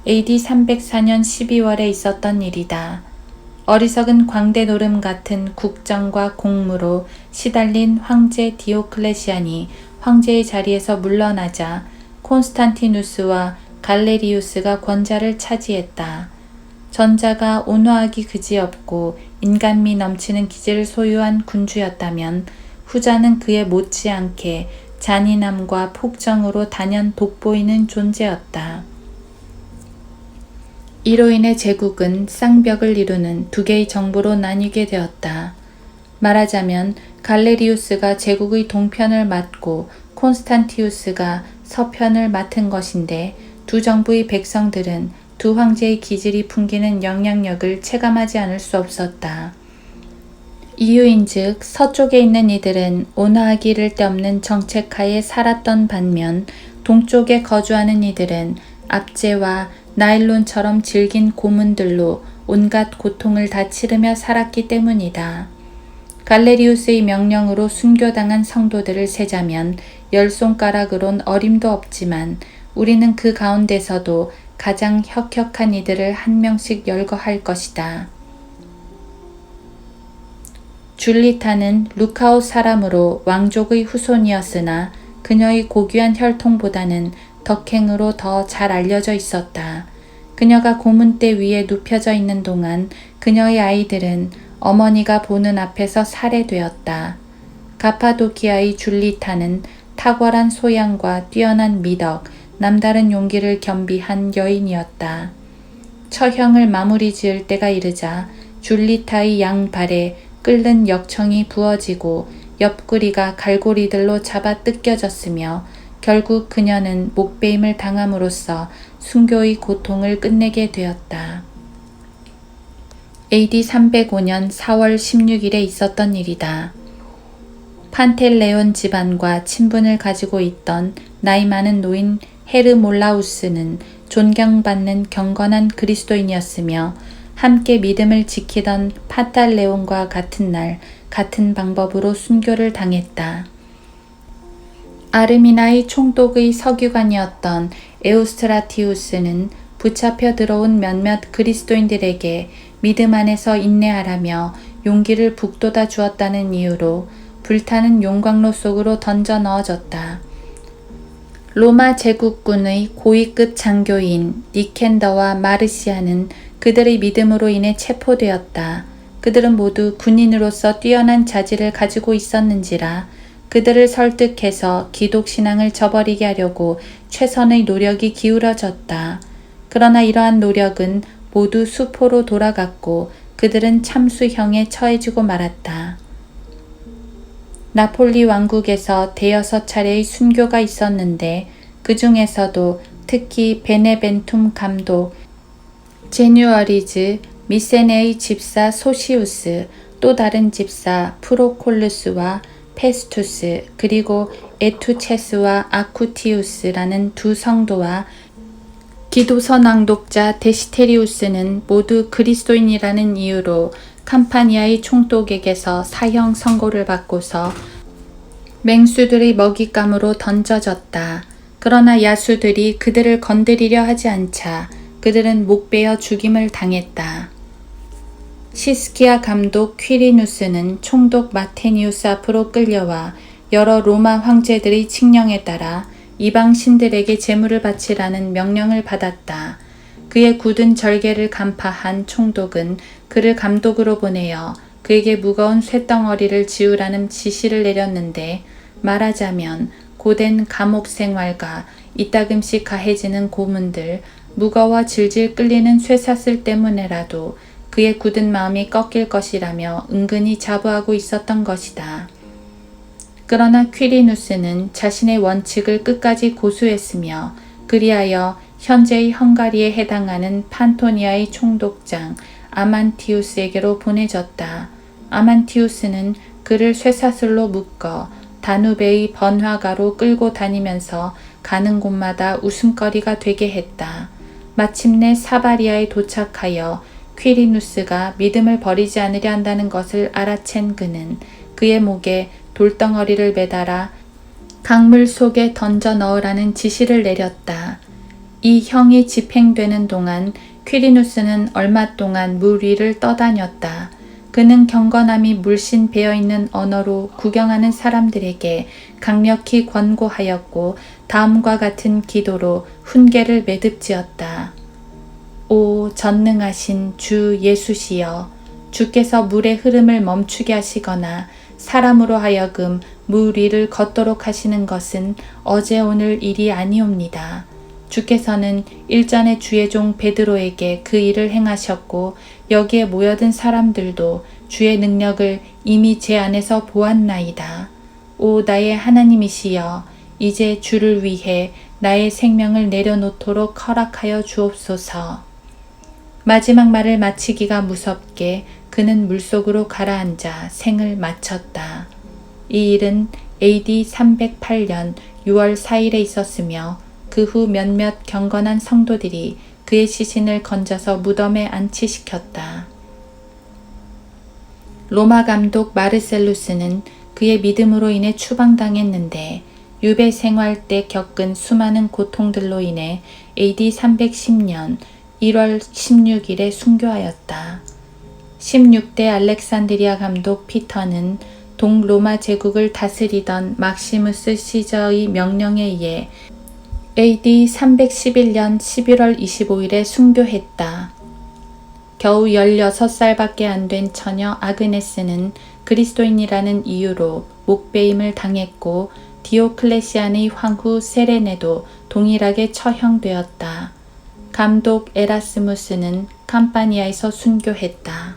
AD 304년 12월에 있었던 일이다. 어리석은 광대 노름 같은 국정과 공무로 시달린 황제 디오클레시안이 황제의 자리에서 물러나자 콘스탄티누스와 갈레리우스가 권좌를 차지했다. 전자가 온화하기 그지없고 인간미 넘치는 기질을 소유한 군주였다면 후자는 그에 못지않게 잔인함과 폭정으로 단연 돋보이는 존재였다. 이로 인해 제국은 쌍벽을 이루는 두 개의 정부로 나뉘게 되었다. 말하자면 갈레리우스가 제국의 동편을 맡고 콘스탄티우스가 서편을 맡은 것인데 두 정부의 백성들은 두 황제의 기질이 풍기는 영향력을 체감하지 않을 수 없었다. 이유인즉 서쪽에 있는 이들은 온화하기 이를 데 없는 정책하에 살았던 반면 동쪽에 거주하는 이들은 압제와 나일론처럼 질긴 고문들로 온갖 고통을 다 치르며 살았기 때문이다. 갈레리우스의 명령으로 순교당한 성도들을 세자면 10손가락으론 어림도 없지만 우리는 그 가운데서도 가장 혁혁한 이들을 한 명씩 열거할 것이다. 줄리타는 루카오 사람으로 왕족의 후손이었으나 그녀의 고귀한 혈통보다는 덕행으로 더 잘 알려져 있었다. 그녀가 고문대 위에 눕혀져 있는 동안 그녀의 아이들은 어머니가 보는 앞에서 살해되었다. 가파도키아의 줄리타는 탁월한 소양과 뛰어난 미덕, 남다른 용기를 겸비한 여인이었다. 처형을 마무리 지을 때가 이르자 줄리타의 양발에 끓는 역청이 부어지고 옆구리가 갈고리들로 잡아 뜯겨졌으며 결국 그녀는 목베임을 당함으로써 순교의 고통을 끝내게 되었다. AD 305년 4월 16일에 있었던 일이다. 판텔레온 집안과 친분을 가지고 있던 나이 많은 노인 헤르몰라우스는 존경받는 경건한 그리스도인이었으며 함께 믿음을 지키던 파탈레온과 같은 날 같은 방법으로 순교를 당했다. 아르미나의 총독의 서기관이었던 에우스트라티우스는 붙잡혀 들어온 몇몇 그리스도인들에게 믿음 안에서 인내하라며 용기를 북돋아 주었다는 이유로 불타는 용광로 속으로 던져 넣어졌다. 로마 제국군의 고위급 장교인 니켄더와 마르시아는 그들의 믿음으로 인해 체포되었다. 그들은 모두 군인으로서 뛰어난 자질을 가지고 있었는지라 그들을 설득해서 기독신앙을 저버리게 하려고 최선의 노력이 기울어졌다. 그러나 이러한 노력은 모두 수포로 돌아갔고 그들은 참수형에 처해지고 말았다. 나폴리 왕국에서 대여섯 차례의 순교가 있었는데 그 중에서도 특히 베네벤툼 감독, 제뉴어리즈, 미세네의 집사 소시우스, 또 다른 집사 프로콜루스와 페스투스, 그리고 에투체스와 아쿠티우스라는 두 성도와 기도서 낭독자 데시테리우스는 모두 그리스도인이라는 이유로 캄파니아의 총독에게서 사형 선고를 받고서 맹수들의 먹잇감으로 던져졌다. 그러나 야수들이 그들을 건드리려 하지 않자 그들은 목베어 죽임을 당했다. 시스키아 감독 퀴리누스는 총독 마테니우스 앞으로 끌려와 여러 로마 황제들의 칙령에 따라 이방 신들에게 제물을 바치라는 명령을 받았다. 그의 굳은 절개를 간파한 총독은 그를 감독으로 보내어 그에게 무거운 쇳덩어리를 지우라는 지시를 내렸는데, 말하자면 고된 감옥 생활과 이따금씩 가해지는 고문들, 무거워 질질 끌리는 쇠사슬 때문에라도 그의 굳은 마음이 꺾일 것이라며 은근히 자부하고 있었던 것이다. 그러나 퀴리누스는 자신의 원칙을 끝까지 고수했으며 그리하여 현재의 헝가리에 해당하는 판토니아의 총독장 아만티우스에게로 보내졌다. 아만티우스는 그를 쇠사슬로 묶어 다누베의 번화가로 끌고 다니면서 가는 곳마다 웃음거리가 되게 했다. 마침내 사바리아에 도착하여 퀴리누스가 믿음을 버리지 않으려 한다는 것을 알아챈 그는 그의 목에 돌덩어리를 매달아 강물 속에 던져 넣으라는 지시를 내렸다. 이 형이 집행되는 동안 퀴리누스는 얼마 동안 물 위를 떠다녔다. 그는 경건함이 물씬 배어있는 언어로 구경하는 사람들에게 강력히 권고하였고 다음과 같은 기도로 훈계를 매듭지었다. 오 전능하신 주 예수시여, 주께서 물의 흐름을 멈추게 하시거나 사람으로 하여금 물 위를 걷도록 하시는 것은 어제 오늘 일이 아니옵니다. 주께서는 일전에 주의 종 베드로에게 그 일을 행하셨고 여기에 모여든 사람들도 주의 능력을 이미 제 안에서 보았나이다. 오 나의 하나님이시여, 이제 주를 위해 나의 생명을 내려놓도록 허락하여 주옵소서. 마지막 말을 마치기가 무섭게 그는 물속으로 가라앉아 생을 마쳤다. 이 일은 AD 308년 6월 4일에 있었으며 그 후 몇몇 경건한 성도들이 그의 시신을 건져서 무덤에 안치시켰다. 로마 감독 마르셀루스는 그의 믿음으로 인해 추방당했는데 유배 생활 때 겪은 수많은 고통들로 인해 AD 310년 1월 16일에 순교하였다. 16대 알렉산드리아 감독 피터는 동로마 제국을 다스리던 막시무스 시저의 명령에 의해 AD 311년 11월 25일에 순교했다. 겨우 16살밖에 안 된 처녀 아그네스는 그리스도인이라는 이유로 목베임을 당했고 디오클레시안의 황후 세레네도 동일하게 처형되었다. 감독 에라스무스는 캄파니아에서 순교했다.